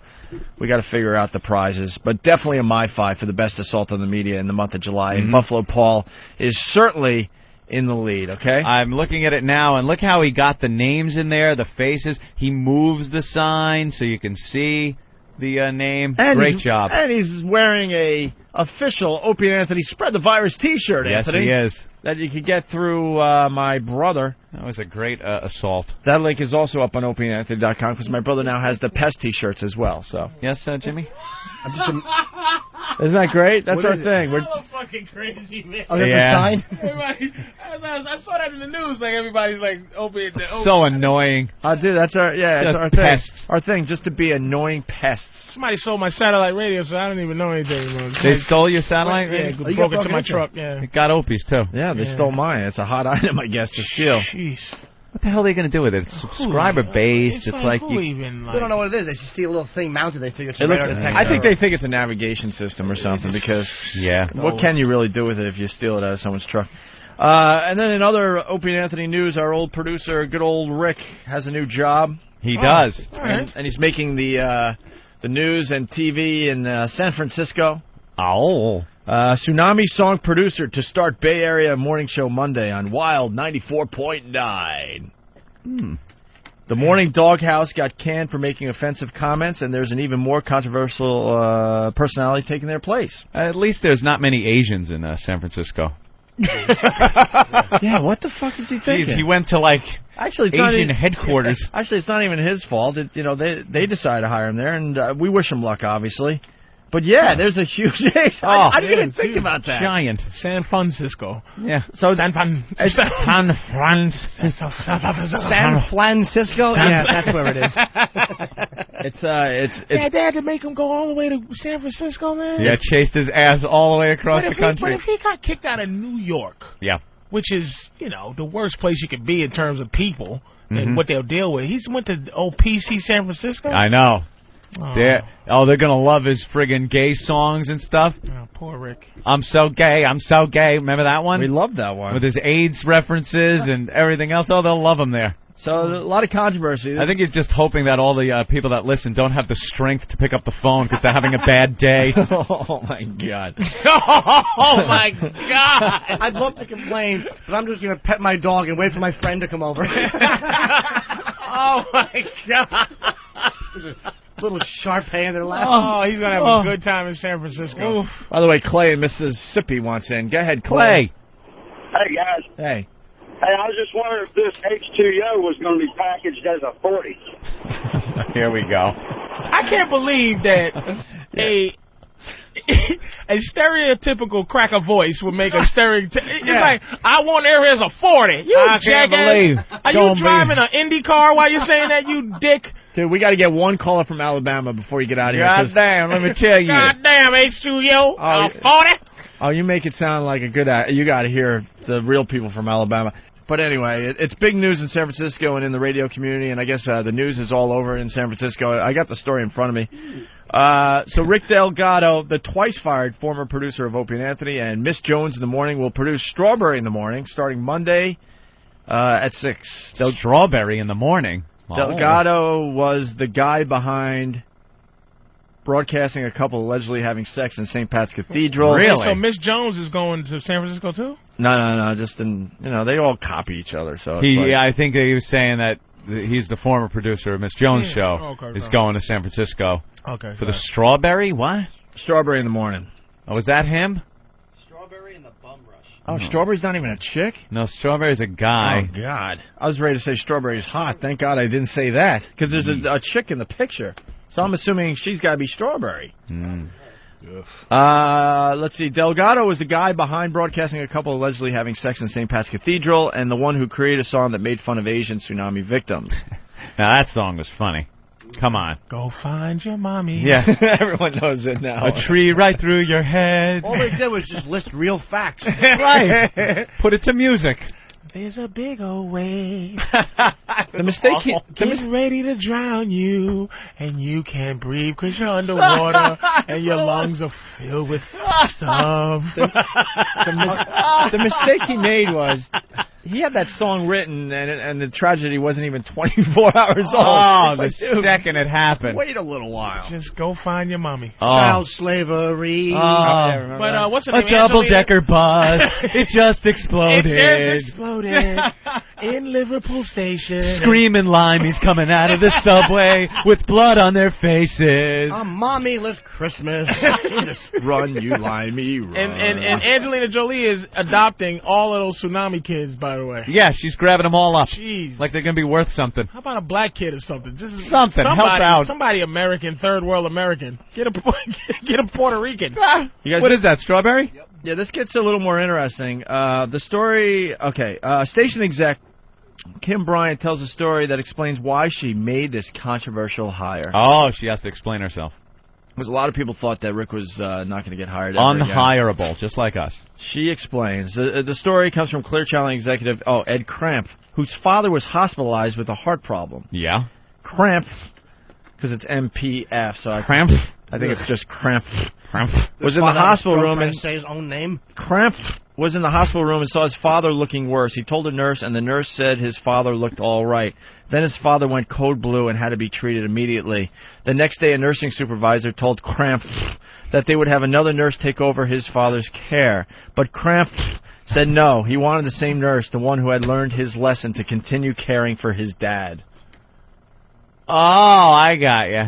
we got to figure out the prizes. But definitely a MiFi for the best assault on the media in the month of July. And Buffalo Paul is certainly in the lead, okay? I'm looking at it now, and look how he got the names in there, the faces. He moves the sign so you can see the name. And Great job. And he's wearing a official Opie and Anthony Spread the Virus T-shirt, Yes, Anthony. he is. That you could get through my brother. That was a great assault. That link is also up on opieandanthony.com because my brother now has the Pest T-shirts as well. So yes, Jimmy. Isn't that great? That's our is thing. We're fucking crazy, man. Oh, that's a sign? Everybody, I saw that in the news. Like everybody's like Opie. So annoying. Dude, that's our Just our pests. thing. Our thing, just to be annoying pests. Somebody sold my satellite radio, so I don't even know anything anymore. They stole your satellite Yeah, radio? broke into my truck. Yeah. It got Opie's, too. Yeah, they stole mine. It's a hot item, I guess, to steal. Jeez. What the hell are they going to do with it? It's subscriber-based. It's like who you... even, They don't know what it is. They just see a little thing mounted. They figure it's a It looks, radar detector. I think they think it's a navigation system or something because what can you really do with it if you steal it out of someone's truck? And then in other Opie and Anthony news, our old producer, good old Rick, has a new job. He does. And he's making the news and TV in San Francisco. Oh. Tsunami song producer to start Bay Area morning show Monday on Wild 94.9. The Morning Doghouse got canned for making offensive comments, and there's an even more controversial personality taking their place. At least there's not many Asians in San Francisco. Yeah, what the fuck is he thinking? Jeez, he went to, like, Actually, it's Asian not headquarters. Actually, it's not even his fault. They decided to hire him there, and we wish him luck, obviously. But yeah, there's a huge. I didn't even think about that. Giant. San Francisco. Yeah. So San Francisco. San Francisco? Yeah, that's where it is. It's Yeah, they had to make him go all the way to San Francisco, man. Yeah, chased his ass all the way across the country. But if he got kicked out of New York, Yeah. which is, the worst place you could be in terms of people and what they'll deal with, he's went to PC San Francisco? I know. Oh. They're gonna love his friggin' gay songs and stuff. Oh, poor Rick. I'm so gay, I'm so gay. Remember that one? We love that one. With his AIDS references and everything else. Oh, they'll love him there. So a lot of controversy. I think he's just hoping that all the people that listen don't have the strength to pick up the phone because they're having a bad day. Oh my God! Oh my God! I'd love to complain, but I'm just going to pet my dog and wait for my friend to come over. Oh my God! Little sharp hand in their lap. Oh, he's going to have a good time in San Francisco. By the way, Clay in Mississippi wants in. Go ahead, Clay. Hey, guys. Hey. Hey, I was just wondering if this H2O was going to be packaged as a 40. Here we go. I can't believe that a stereotypical cracker voice would make a It's like, I want air as a 40. You I can't jackass. believe. Are you driving an Indy car while you're saying that, you dick? Dude, we got to get one caller from Alabama before you get out of here. God damn, let me tell you. God damn, H2O. 40? Oh, you make it sound like a good... You got to hear the real people from Alabama. But anyway, it's big news in San Francisco and in the radio community, and I guess the news is all over in San Francisco. I got the story in front of me. So Rick Delgado, the twice-fired former producer of Opie and Anthony, and Miss Jones in the Morning will produce Strawberry in the Morning starting Monday at 6. Strawberry in the Morning? Delgado was the guy behind broadcasting a couple allegedly having sex in St. Pat's Cathedral. Really? So Miss Jones is going to San Francisco, too? No. Just they all copy each other. So I think that he was saying that he's the former producer of Miss Jones' show. Is going to San Francisco. Okay. For the Strawberry? What? Strawberry in the Morning. Oh, was that him? Strawberry and the Bum Rush. Oh, Strawberry's not even a chick? No, Strawberry's a guy. Oh, God. I was ready to say Strawberry's hot. Thank God I didn't say that. Because there's a chick in the picture. So I'm assuming she's got to be Strawberry. Let's see. Delgado was the guy behind broadcasting a couple allegedly having sex in St. Pat's Cathedral and the one who created a song that made fun of Asian tsunami victims. Now, that song was funny. Come on. Go find your mommy. Yeah. Everyone knows it now. A tree right through your head. All they did was just list real facts. Right. Put it to music. There's a big old wave. The mistake getting ready to drown you, and you can't breathe because you're underwater, and your lungs are filled with stuff. The mistake he made was he had that song written, and the tragedy wasn't even 24 hours old. Oh, the second it happened. Wait a little while. Just go find your mommy. Child slavery. But what's the name? A double-decker bus. It just exploded. It just exploded. In Liverpool Station. Screaming limeys coming out of the subway with blood on their faces. A mommy-less Christmas. Run, you limey, run. And Angelina Jolie is adopting all of those tsunami kids, by the way. Yeah, she's grabbing them all up. Jeez. Like they're going to be worth something. How about a black kid or something? Just Something. Help out. Somebody American, third world American. Get a Puerto Rican. What is that, strawberry? Yep. Yeah, this gets a little more interesting. The story, station exec Kim Bryant tells a story that explains why she made this controversial hire. Oh, she has to explain herself. Because a lot of people thought that Rick was not going to get hired ever again. Unhireable, just like us. She explains. The story comes from Clear Channel executive, Ed Kramp, whose father was hospitalized with a heart problem. Yeah? Kramp, because it's MPF, so Kramp? I think it's just Kramp. Kramp. Was in the hospital room and say his own name. Kramp was in the hospital room and saw his father looking worse. He told a nurse, and the nurse said his father looked all right. Then his father went code blue and had to be treated immediately. The next day, a nursing supervisor told Kramp that they would have another nurse take over his father's care. But Kramp said no. He wanted the same nurse, the one who had learned his lesson, to continue caring for his dad. Oh, I got you.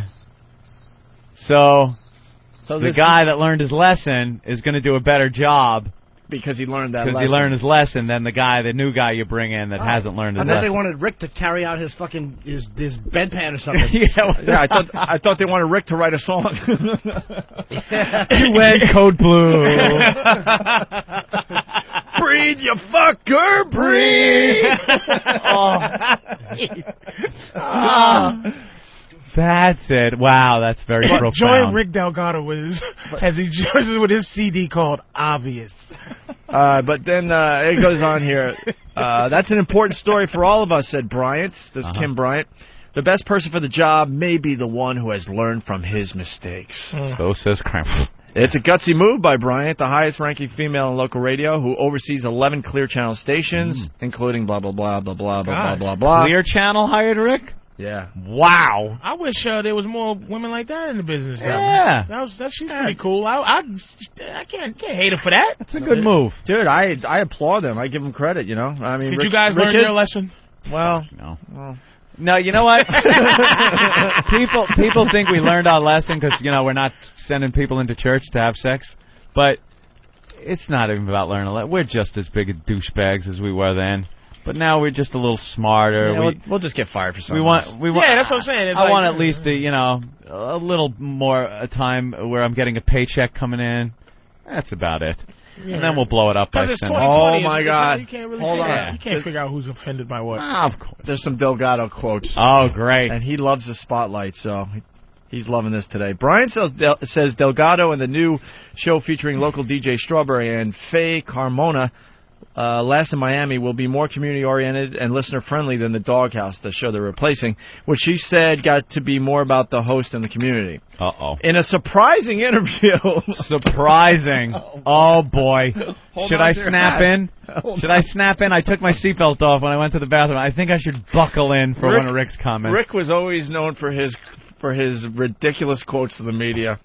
So the guy that learned his lesson is going to do a better job because he learned that lesson. Because he learned his lesson than the new guy you bring in that hasn't learned his lesson. I thought they wanted Rick to carry out his fucking his bedpan or something. Yeah, I thought they wanted Rick to write a song. He went code blue. Breathe, you fucker, breathe. That's it. Wow, that's very profound. Join Rick Delgado as he joins with his CD called Obvious. But then it goes on here. That's an important story for all of us, said Bryant. This is Kim Bryant. The best person for the job may be the one who has learned from his mistakes. So says Kramp. It's a gutsy move by Bryant, the highest-ranking female in local radio, who oversees 11 Clear Channel stations, including blah, blah, blah, blah, blah, blah, blah, blah. Clear Channel hired Rick? Yeah. Wow. I wish there was more women like that in the business. Yeah. She's pretty cool. I can't hate her for that. That's a good move. Dude, I applaud them. I give them credit, you know. I mean, Did you guys learn your lesson? Well, no. No, you know what? People think we learned our lesson because, we're not sending people into church to have sex. But it's not even about learning a lesson. We're just as big a douchebags as we were then. But now we're just a little smarter. Yeah, we'll just get fired for something. We want. Yeah, that's what I'm saying. I want at least a little more time where I'm getting a paycheck coming in. That's about it. Yeah. And then we'll blow it up by sending. Oh my God! You can't really Hold on. You can't figure out who's offended by what. Of course. There's some Delgado quotes. Oh, great! And he loves the spotlight, so he's loving this today. Brian says Delgado and the new show featuring local DJ Strawberry and Faye Carmona. Last in Miami will be more community-oriented and listener-friendly than the Doghouse, the show they're replacing, which she said got to be more about the host and the community. Uh-oh. In a surprising interview. Surprising. Oh, boy. Should I snap in? Should I snap in? I took my seatbelt off when I went to the bathroom. I think I should buckle in for one of Rick's comments. Rick was always known for his ridiculous quotes to the media.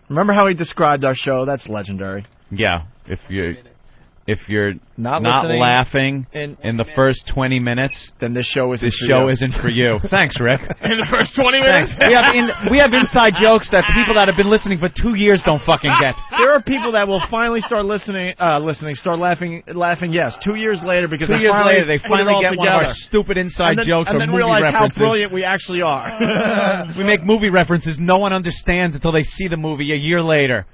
Remember how he described our show? That's legendary. Yeah. If you're not laughing in the first 20 minutes, then this show isn't for you. Thanks, Rick. In the first 20 minutes? We have inside jokes that people that have been listening for 2 years don't fucking get. There are people that will finally start start laughing, yes, 2 years later, because 2 years later they finally get together. One of our stupid inside jokes or movie realize references. How brilliant we actually are. We make movie references no one understands until they see the movie a year later.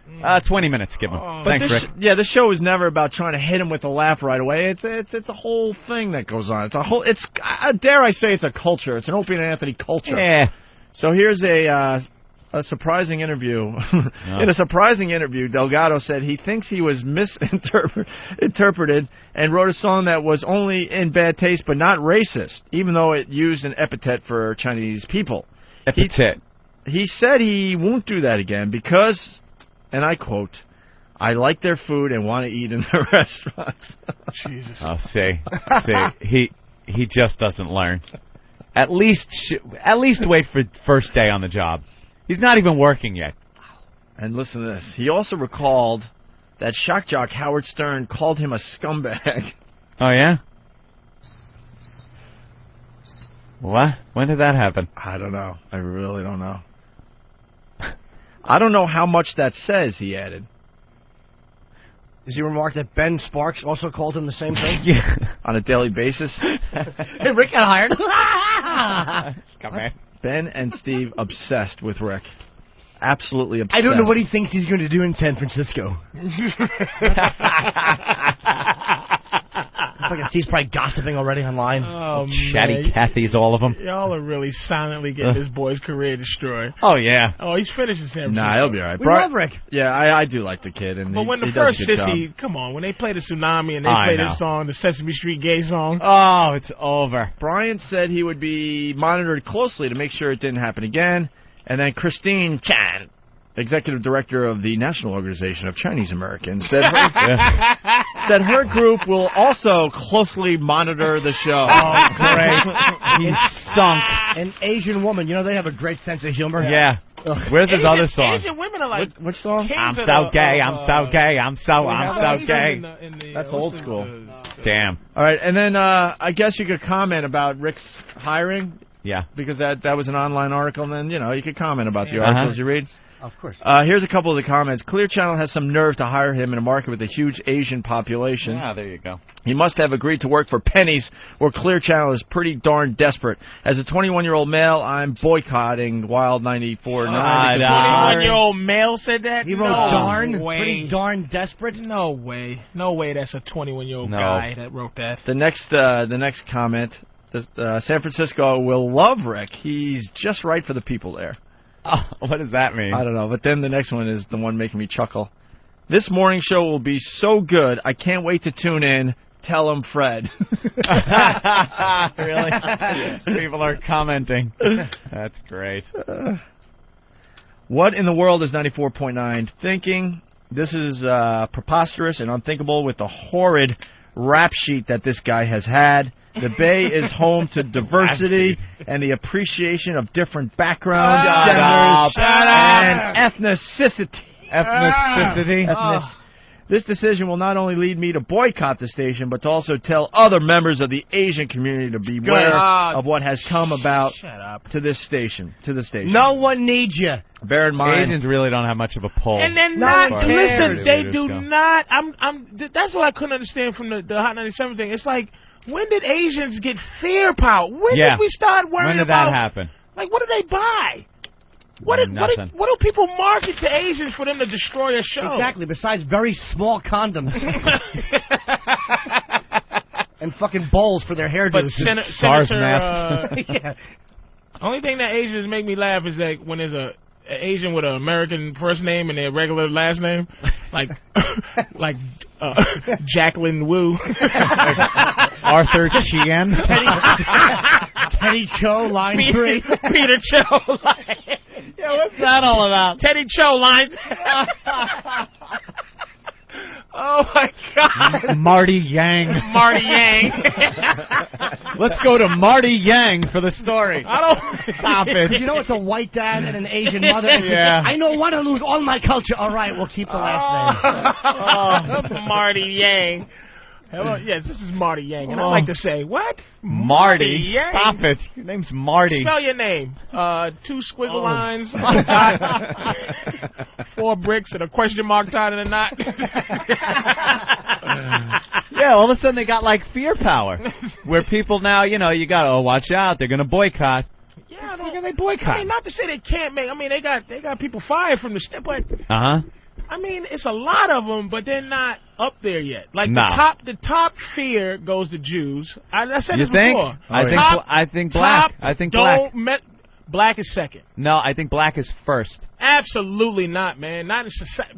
20 minutes, give them. Thanks, Rick. Yeah, this show is never about trying to hit him with a laugh right away. It's a whole thing that goes on. Dare I say it's a culture. It's an Opie and Anthony culture. Yeah. So here's a surprising interview. In a surprising interview, Delgado said he thinks he was misinterpreted and wrote a song that was only in bad taste but not racist, even though it used an epithet for Chinese people. Epithet. He said he won't do that again because, and I quote, "I like their food and want to eat in their restaurants." Jesus. Oh, see, he just doesn't learn. At least wait for first day on the job. He's not even working yet. And listen to this. He also recalled that shock jock Howard Stern called him a scumbag. Oh, yeah? What? When did that happen? I don't know. I really don't know. I don't know how much that says, he added. Does he remark that Ben Sparks also called him the same thing? Yeah. On a daily basis? Hey, Rick got hired. Come on. Ben and Steve obsessed with Rick. Absolutely obsessed. I don't know what he thinks he's going to do in San Francisco. Steve's probably gossiping already online. Oh, Chatty man. Cathy's, all of them. Y'all are really silently getting this boy's career destroyed. Oh, yeah. Oh, he's finished in San Francisco. Nah, he'll be all right. We love Rick. Yeah, I do like the kid. And But when the he does first a good Sissy, job. come on, when they play the Tsunami and they play this song, the Sesame Street gay song. Oh, it's over. Brian said he would be monitored closely to make sure it didn't happen again. And then Christine Chan, executive director of the National Organization of Chinese Americans, said said her group will also closely monitor the show. Oh, great. He's sunk. An Asian woman. You know, they have a great sense of humor. Yeah. Ugh. Where's his other song? Asian women are like... Which song? I'm so gay, I'm so gay, I'm so gay. That's old school. Damn. All right, and then I guess you could comment about Rick's hiring. Yeah. Because that was an online article, and then, you could comment about the articles you read. Of course. Here's a couple of the comments. Clear Channel has some nerve to hire him in a market with a huge Asian population. Ah, there you go. He must have agreed to work for pennies, or Clear Channel is pretty darn desperate. As a 21-year-old male, I'm boycotting Wild 94.9. 21-year-old male said that? He wrote darn? Pretty darn desperate? No way. No way that's a 21-year-old guy that wrote that. The next comment, San Francisco will love Rick. He's just right for the people there. Oh, what does that mean? I don't know, but then the next one is the one making me chuckle. This morning show will be so good, I can't wait to tune in. Tell him Fred. Really? Yes. People are commenting. That's great. What in the world is 94.9 thinking? This is preposterous and unthinkable with the horrid rap sheet that this guy has had. The Bay is home to diversity and the appreciation of different backgrounds, genders, and ethnicity. This decision will not only lead me to boycott the station, but to also tell other members of the Asian community to beware of what has come about to this station. No one needs you. Bear in mind, Asians really don't have much of a pull. And they're not. Listen, they do not. That's what I couldn't understand from the Hot 97 thing. It's like, when did Asians get fear power? When did we start worrying about? When did that happen? Like, what do they buy? What do people market to Asians for them to destroy a show? Exactly. Besides very small condoms and fucking bowls for their hairdos. But SARS masks. Yeah. Only thing that Asians make me laugh is that when there's an Asian with an American first name and their regular last name, like Jacqueline Wu, Arthur Chien, Teddy Cho, line 3, Peter Cho. Yeah, what's that all about? Teddy Cho, line. Oh my God! Marty Yang. Marty Yang. Let's go to Marty Yang for the story. Stop it. You know it's a white dad and an Asian mother. Yeah. I don't want to lose all my culture. All right, we'll keep the last name. Marty Yang. Hello, yes, this is Marty Yang, and I like to say, what? Marty Yang? Stop it. Your name's Marty. Spell your name. 2 squiggle lines, 4 bricks, and a question mark tied in a knot. Yeah, all of a sudden they got like fear power, where people now, you got, watch out, they're going to boycott. Yeah, they boycott. I mean, not to say they can't make. I mean, they got people fired from the but. I mean, it's a lot of them, but they're not up there yet. Like the top fear goes to Jews. I said this before. I think black. I think black. Black is second. No, I think black is first. Absolutely not, man. Not in society.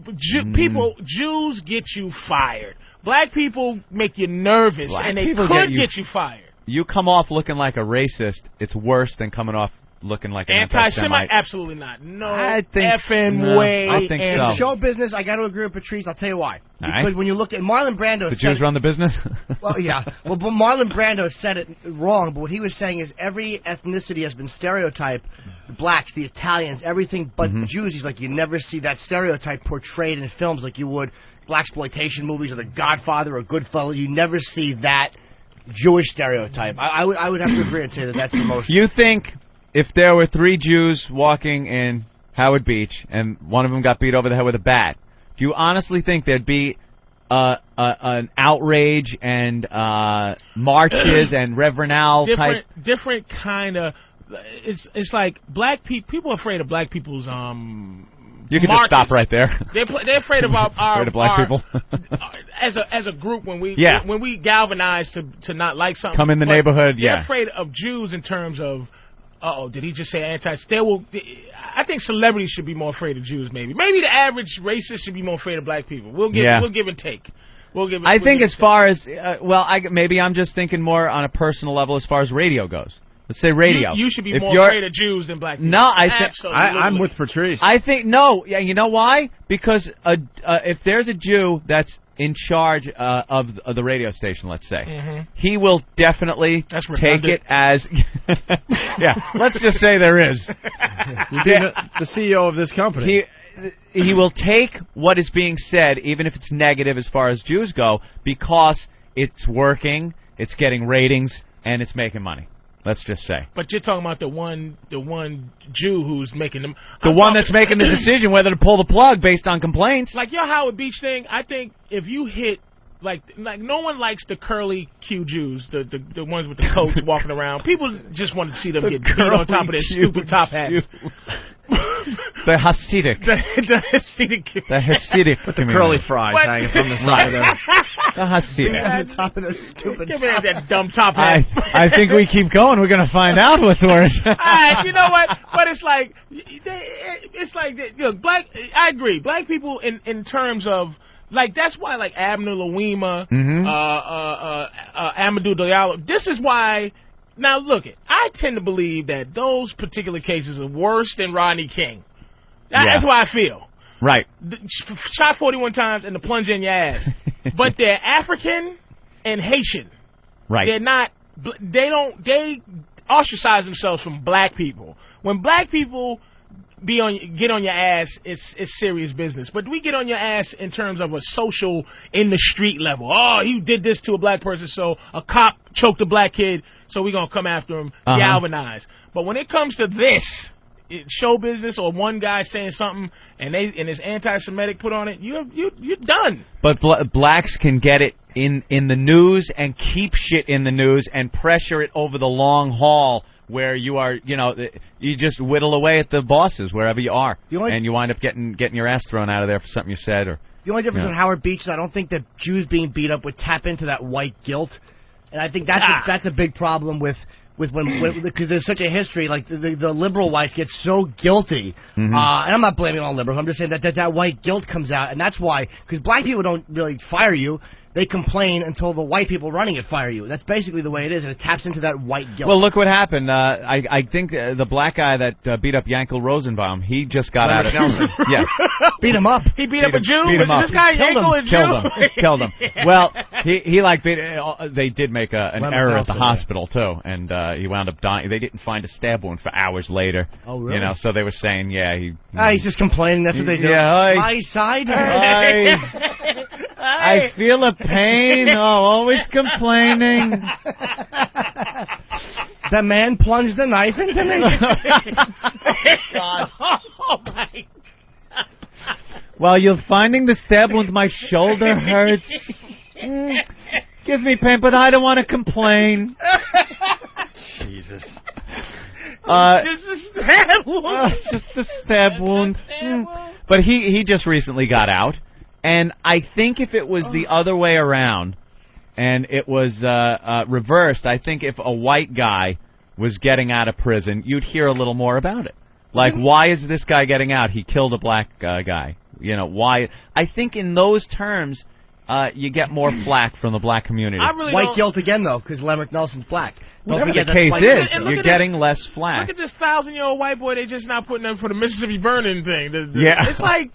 Jews get you fired. Black people make you nervous, and they could get you fired. You come off looking like a racist. It's worse than coming off looking like an anti-Semite. Absolutely not. No, I think way. I think so. In show business, I got to agree with Patrice. I'll tell you why. Because when you look at Marlon Brando, the Jews run the business. Well, yeah. Well, but Marlon Brando said it wrong. But what he was saying is every ethnicity has been stereotyped. The blacks, the Italians, everything but Jews. He's like, you never see that stereotype portrayed in films like you would blaxploitation movies or The Godfather or Goodfellas. You never see that Jewish stereotype. I would have to agree and say that that's the most. You think if there were 3 Jews walking in Howard Beach and one of them got beat over the head with a bat, do you honestly think there'd be an outrage and marches and Reverend Al type? Different kind of. It's like black people are afraid of black people's You can just stop right there. They're afraid of afraid of black people. as a group when we galvanize to not like something. Come in the neighborhood. They're afraid of Jews in terms of. Did he just say anti? I think celebrities should be more afraid of Jews. Maybe the average racist should be more afraid of black people. We'll give and take. I think as far as maybe I'm just thinking more on a personal level as far as radio goes. Let's say radio. You should be more afraid of Jews than black people. No, I'm with Patrice. I think no. Yeah, you know why? Because if there's a Jew that's in charge of the radio station, let's say, he will definitely take it as. Yeah, let's just say there is. The CEO of this company. He will take what is being said, even if it's negative as far as Jews go, because it's working, it's getting ratings, and it's making money. Let's just say. But you're talking about the one Jew who's making them. The one that's making the decision whether to pull the plug based on complaints. Like your Howard Beach thing, I think if you hit like no one likes the curly Q Jews, the ones with the coats walking around. People just want to see them get beat on top of their stupid top hats. The Hasidic. The Hasidic. The Hasidic. The curly fries hanging from the side of them. The Hasidic. The top of the stupid. Give me that dumb top hat. I think we keep going. We're going to find out what's worse. All right, you know what? But it's like black. I agree. Black people in terms of. Like, that's why, like, Abner Louima, Amadou Diallo, this is why, now, look, I tend to believe that those particular cases are worse than Rodney King. That's why I feel. Right. Shot 41 times and the plunge in your ass. But they're African and Haitian. Right. They're not, they ostracize themselves from black people. When black people get on your ass, it's serious business. But we get on your ass in terms of a social in the street level. Oh, you did this to a black person, so a cop choked a black kid, so we're gonna come after him, galvanize. But when it comes to this show business or one guy saying something and it's anti-Semitic put on it, you're done. But blacks can get it in the news and keep shit in the news and pressure it over the long haul. Where you are, you just whittle away at the bosses wherever you are, and you wind up getting your ass thrown out of there for something you said. Or the only difference in Howard Beach is I don't think that Jews being beat up would tap into that white guilt, and I think that's a big problem with when because there's such a history. Like the liberal whites get so guilty, and I'm not blaming all liberals. I'm just saying that white guilt comes out, and that's why because black people don't really fire you. They complain until the white people running it fire you. That's basically the way it is, and it taps into that white guilt. Well, look what happened. I think the black guy that beat up Yankel Rosenbaum, he just got out of yeah, beat him up. He beat up a Jew. Was this guy Yankel a Jew? Killed him. Well, he like they did make an error at the hospital too, and he wound up dying. They didn't find a stab wound for hours later. Oh, really? So they were saying, he's just complaining. That's what they do. Yeah, my side. I feel a pain. Oh, always complaining. The man plunged the knife into me. God. Oh my God. Well, you're finding the stab wound. My shoulder hurts. Gives me pain, but I don't want to complain. Jesus. Just a stab wound. Just a stab wound. But he just recently got out. And I think if it was the other way around, and it was reversed, I think if a white guy was getting out of prison, you'd hear a little more about it. Like, why is this guy getting out? He killed a black guy. Why? I think in those terms, you get more flack from the black community. White guilt again, though, because Lemrick Nelson's black. Whatever the case is, you're getting less flack. Look at this 1,000-year-old white boy. They just not putting up for the Mississippi burning thing. Yeah. It's like...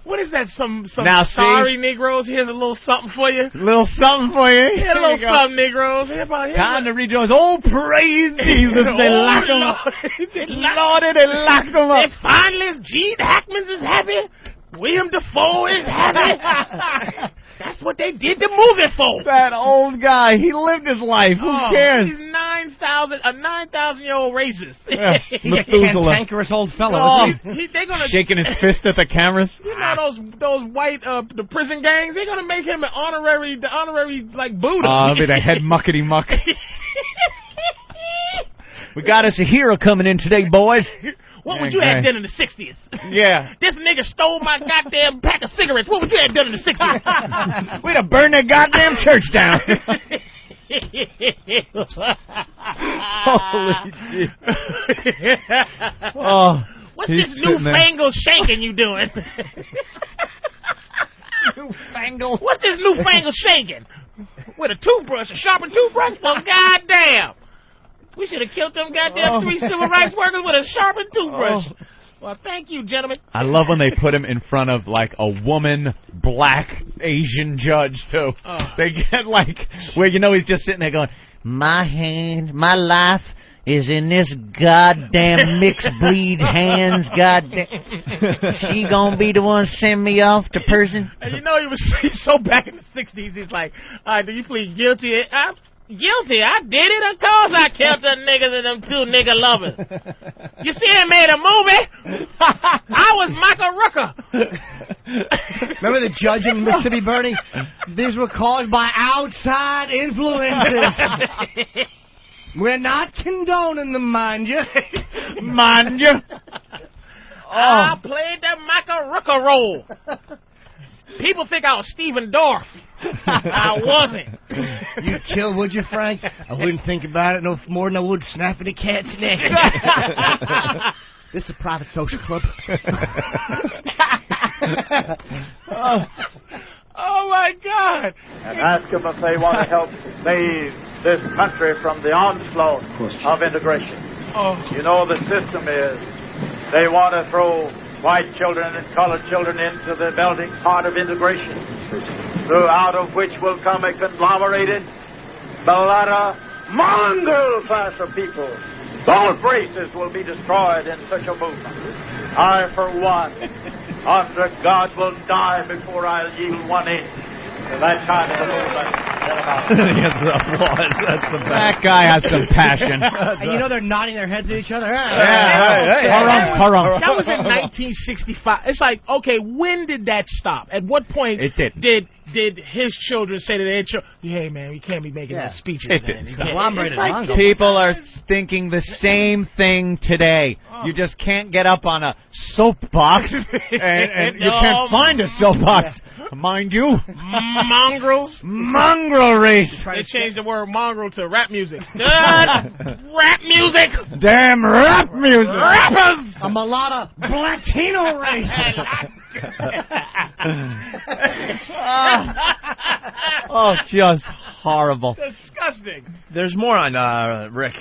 What is that? Some now, sorry Negroes. Here's a little something for you. A little something for you. Here's a little something, Negroes. Time to rejoice. Oh, praise Jesus. They locked him up. They locked him up. The finalist, Gene Hackman is happy. William Dafoe is happy. That's what they did the movie for. That old guy, he lived his life. Who cares? He's 9,000-year-old racist. Yeah. He's a cantankerous old fellow, isn't he? They're gonna shaking his fist at the cameras. You know those white the prison gangs. They're gonna make him an honorary like Buddha. I'll be the head muckety muck. We got us a hero coming in today, boys. What would you have done in the 60s? Yeah. This nigga stole my goddamn pack of cigarettes. What would you have done in the 60s? We'd have burned that goddamn church down. Holy shit. Oh, what's this newfangled shaking you doing? Newfangled? What's this newfangled shaking? With a toothbrush, a sharpened toothbrush? Well, goddamn. We should have killed them goddamn 3 civil rights workers with a sharpened toothbrush. Oh. Well, thank you, gentlemen. I love when they put him in front of, like, a woman, black, Asian judge, too. They get, like, where you know he's just sitting there going, my life is in this goddamn mixed breed hands, goddamn. She gonna be the one send me off to prison? And you know he's so back in the 60s, he's like, all right, do you plead guilty? I'm guilty. I did it. Of course I killed them niggas and them 2 nigga lovers. You see, I made a movie. I was Michael Rooker. Remember the judge in Mississippi, Bernie? These were caused by outside influences. We're not condoning them, mind you. Mind you. I played the Michael Rooker role. People think I was Stephen Dorff. I wasn't. You'd kill, would you, Frank? I wouldn't think about it no more than I would snapping a cat's neck. This is a private social club. Oh, my God. And ask them if they want to help save this country from the onslaught of integration. You know, the system is they want to throw white children and colored children into the melting pot of integration, out of which will come a conglomerated, mongrel class of people. Both races will be destroyed in such a movement. I, for one, under God, will die before I'll yield 1 inch to that kind of a movement. Yes, that's the best. That guy has some passion. And you know they're nodding their heads at each other. That was in 1965. It's like, okay, when did that stop? At what point did his children say to their children, hey, man, we can't be making those speeches? People are thinking the same thing today. You just can't get up on a soapbox, and you can't find a soapbox. Mind you. Mongrels. Mongrel race. They changed the word mongrel to rap music. Rap music. Damn rap music. Rappers. A mulatto Latino race. Oh, just horrible. Disgusting. There's more on Rick.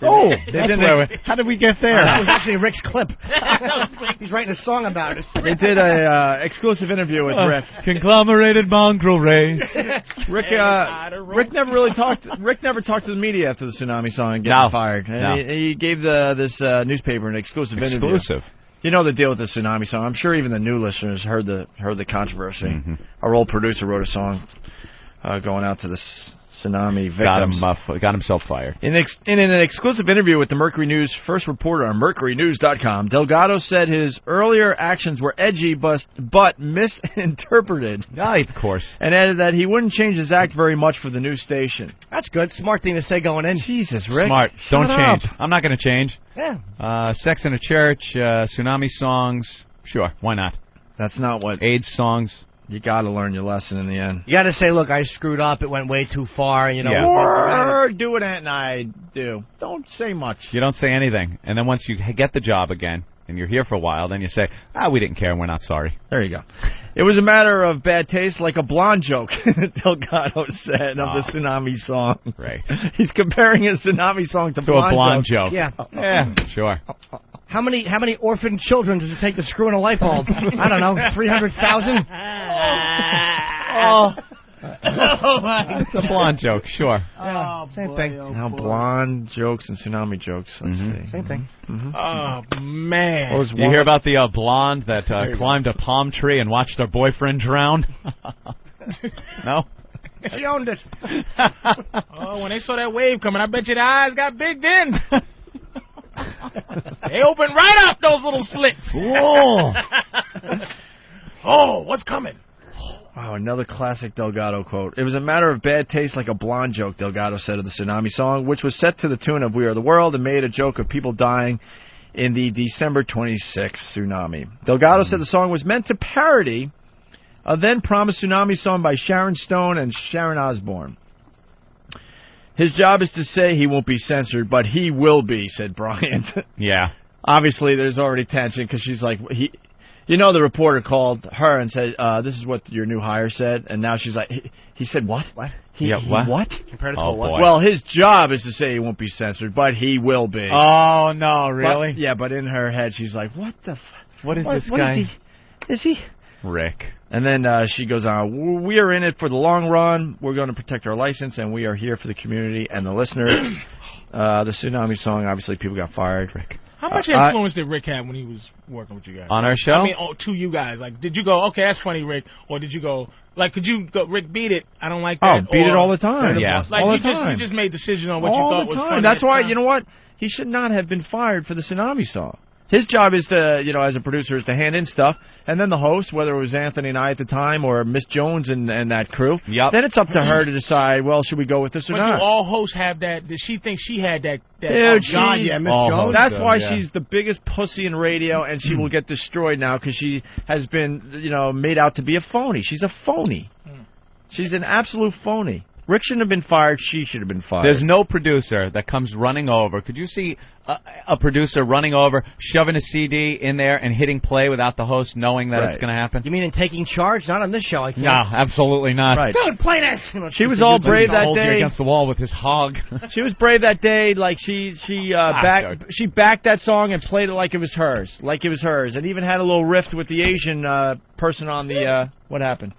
How did we get there? That was actually Rick's clip. He's writing a song about it. They did a exclusive interview with Rick. Conglomerated mongrel race. Rick never really talked. Rick never talked to the media after the Tsunami song and getting fired. And he gave this newspaper an exclusive interview. You know the deal with the Tsunami song. I'm sure even the new listeners heard the controversy. Mm-hmm. Our old producer wrote a song going out to the tsunami victims. Got himself fired. In an exclusive interview with the Mercury News first reporter on MercuryNews.com, Delgado said his earlier actions were edgy but misinterpreted. Of course. And added that he wouldn't change his act very much for the new station. That's good. Smart thing to say going in. Jesus, Rick. Smart. Don't change. Up. I'm not going to change. Yeah. Sex in a church, tsunami songs. Sure, why not? That's not what... AIDS songs. You got to learn your lesson in the end. You got to say, look, I screwed up. It went way too far. You know. Yeah. Or do what Aunt and I do. Don't say much. You don't say anything. And then once you get the job again, and you're here for a while, then you say, we didn't care and we're not sorry. There you go. It was a matter of bad taste, like a blonde joke, Delgado said, of the Tsunami song. Right. He's comparing a Tsunami song to a blonde joke. Yeah. Yeah, sure. How many orphan children does it take to screw in a light bulb? I don't know, 300,000? It's a blonde joke, sure. Same thing. Now blonde jokes and tsunami jokes. Let's see. Same thing. Mm-hmm. Oh, man. You hear about the blonde that climbed a palm tree and watched her boyfriend drown? No. She owned it. Oh, when they saw that wave coming, I bet you the eyes got big then. They opened right up those little slits. Whoa. Oh, what's coming? Wow, another classic Delgado quote. It was a matter of bad taste like a blonde joke, Delgado said of the Tsunami song, which was set to the tune of We Are the World and made a joke of people dying in the December 26th tsunami. Delgado said the song was meant to parody a then-promised tsunami song by Sharon Stone and Sharon Osbourne. His job is to say he won't be censored, but he will be, said Bryant. Yeah. Obviously, there's already tension because she's like, you know, the reporter called her and said, this is what your new hire said, and now she's like, he said what? What? What? Compared to Oh, what? boy. Well, his job is to say he won't be censored, but he will be. Oh, no, really? But in her head, she's like, what the What is this guy? Is he? Rick. And then she goes on, we are in it for the long run. We're going to protect our license, and we are here for the community and the listener. The Tsunami song, obviously, people got fired. Rick. How much influence did Rick have when he was working with you guys? On our show? I mean, to you guys. Like, did you go, okay, that's funny, Rick? Or did you go, like, could you go, Rick, beat it? I don't like that. Oh, beat it all the time. Yeah. Like, all the you time. just made decisions on what all you thought the was time. funny. That's why, you know what? He should not have been fired for the Tsunami song. His job is to, you know, as a producer, is to hand in stuff, and then the host, whether it was Anthony and I at the time or Miss Jones and that crew, then it's up to her to decide, well, should we go with this or but not? do all hosts have that? Did she think she had that? Dude, Miss Jones. That's why yeah. she's the biggest pussy in radio, and she will get destroyed now because she has been, you know, made out to be a phony. She's a phony. She's an absolute phony. Rick shouldn't have been fired. She should have been fired. There's no producer that comes running over. Could you see a producer running over, shoving a CD in there and hitting play without the host knowing that it's going to happen? You mean in taking charge? Not on this show, I can't. No, absolutely not. Right. Dude, play this! She was all brave that Hold you day. against the wall with his hog. She was brave that day. Like she backed that song and played it like it was hers, and even had a little rift with the Asian person on the. What happened?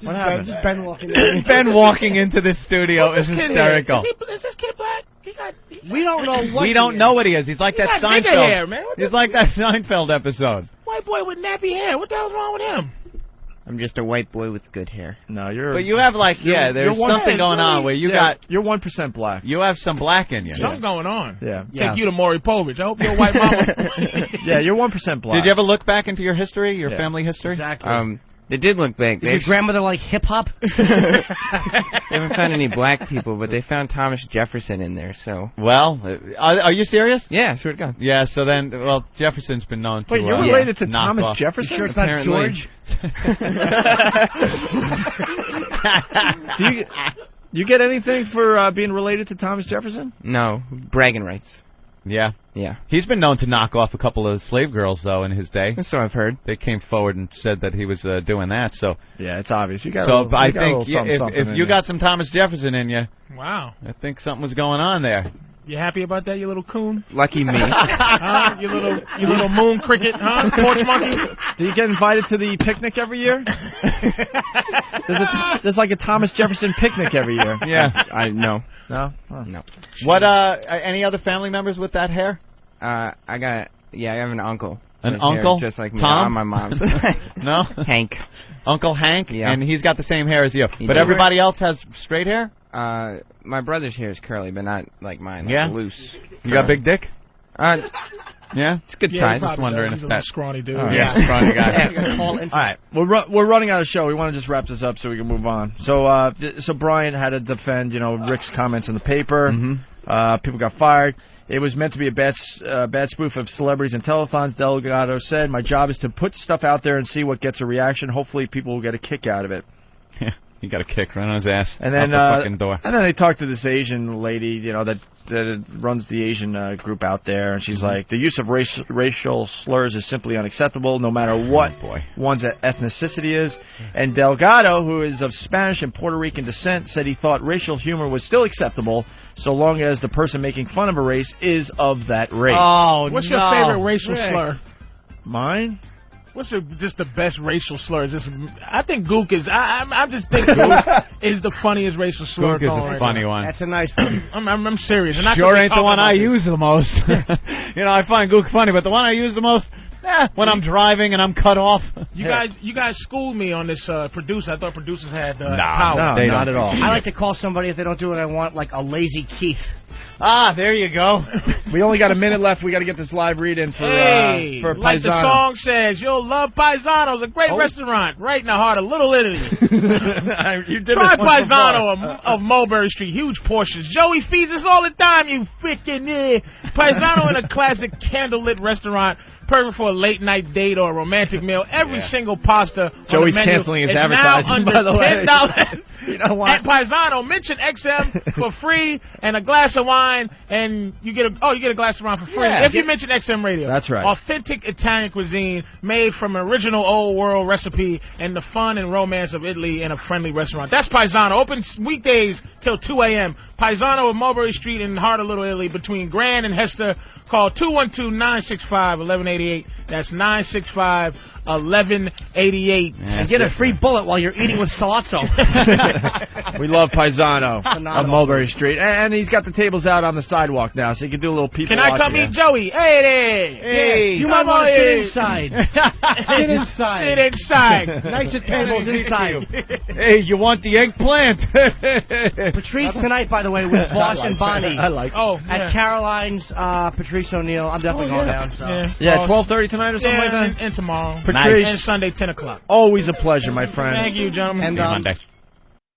What happened? Just Ben walking in. Ben walking into this studio is hysterical. Is this kid black? We don't know what We don't know what he is. He's like that got nigga Seinfeld. hair, man. He's like that Seinfeld episode. White boy with nappy hair. What the hell's wrong with him? I'm just a white boy with good hair. No, you're. But you have like, there's something going on where you got. You're 1% black. You have some black in you. Something's going on. Yeah. Take you to Maury Povich. I hope your white mama. Yeah, you're 1% black. Did you ever look back into your history, your family history? Exactly. They did look back. Did your grandmother like hip-hop? They haven't found any black people, but they found Thomas Jefferson in there, so... Well, are you serious? Yeah, swear to God. Yeah, so then, well, Jefferson's been known to... Wait, you're related to knock Thomas off. Jefferson? You sure it's not George? Do you get anything for being related to Thomas Jefferson? No, bragging rights. Yeah. Yeah. He's been known to knock off a couple of slave girls, though, in his day. So I've heard. They came forward and said that he was doing that, so... Yeah, it's obvious. You got so I got a think little something if you got some Thomas Jefferson in you, Wow. I think something was going on there. You happy about that, you little coon? Lucky me. You little moon cricket, huh? Porch monkey? Do you get invited to the picnic every year? There's like a Thomas Jefferson picnic every year. Yeah. No. No? Oh. No. What, any other family members with that hair? I have an uncle. An His uncle? hair just like me. Tom? On my mom's. No? Hank. Uncle Hank? Yeah. And he's got the same hair as you. He But does. everybody else has straight hair? My brother's hair is curly, but not like mine. Like Yeah? loose. You got a big dick? Yeah, it's a good size. Just wondering if He's a that... scrawny dude. Yeah, scrawny guy. All right, we're running out of show. We want to just wrap this up so we can move on. So so Brian had to defend, Rick's comments in the paper. Mm-hmm. People got fired. It was meant to be a bad spoof of celebrities and telethons. Delgado said, "My job is to put stuff out there and see what gets a reaction. Hopefully, people will get a kick out of it." Yeah, he got a kick right on his ass. And then out the fucking door. And then they talked to this Asian lady, that runs the Asian group out there, and she's like, the use of racial slurs is simply unacceptable, no matter what one's ethnicity is. And Delgado, who is of Spanish and Puerto Rican descent, said he thought racial humor was still acceptable so long as the person making fun of a race is of that race. Oh, What's your favorite racial slur? Mine? What's just the best racial slur? I think Gook is. I just think Gook is the funniest racial slur. Gook is a funny one. That's a nice one. I'm serious. Sure ain't the one I use the most. I find Gook funny, but the one I use the most, When I'm driving and I'm cut off. You guys schooled me on this producer. I thought producers had No, power. no, not at all. I like to call somebody if they don't do what I want, like a lazy Keith. Ah, there you go. We only got a minute left. We got to get this live read in for like Paisano. the song says, you'll love Paisano's a great restaurant right in the heart of Little Italy. Try Paisano of Mulberry Street. Huge portions. Joey feeds us all the time, you freaking Paisano in a classic candlelit restaurant. Perfect for a late night date or a romantic meal. Every single pasta. Joey's on the menu canceling his is advertising, now by the way. $10. You know what? At Paisano, mention XM for free and a glass of wine, and you get a glass of wine for free if you mention XM Radio. That's right. Authentic Italian cuisine made from an original old world recipe and the fun and romance of Italy in a friendly restaurant. That's Paisano. Open weekdays till 2 a.m. Paisano of Mulberry Street in the heart of Little Italy between Grand and Hester. Call 212-965-1188. That's 965-1188. And get a free bullet while you're eating with Salazzo. We love Paisano Phenomenal. on Mulberry Street. And he's got the tables out on the sidewalk now, so you can do a little people Can I come watching. meet Joey? Hey there. Hey, you might want to sit inside. Sit inside. Sit inside. Nicer tables inside. Hey, you want the eggplant? Patrice tonight, by the way, with Boss and Bonnie. I like it. At Caroline's, Patrice O'Neill. I'm definitely going down. So. Yeah, 12:30 tonight or something like that? And tomorrow. Patrice. And Sunday, 10 o'clock. Always a pleasure, my friend. Thank you, gentlemen. And, Monday.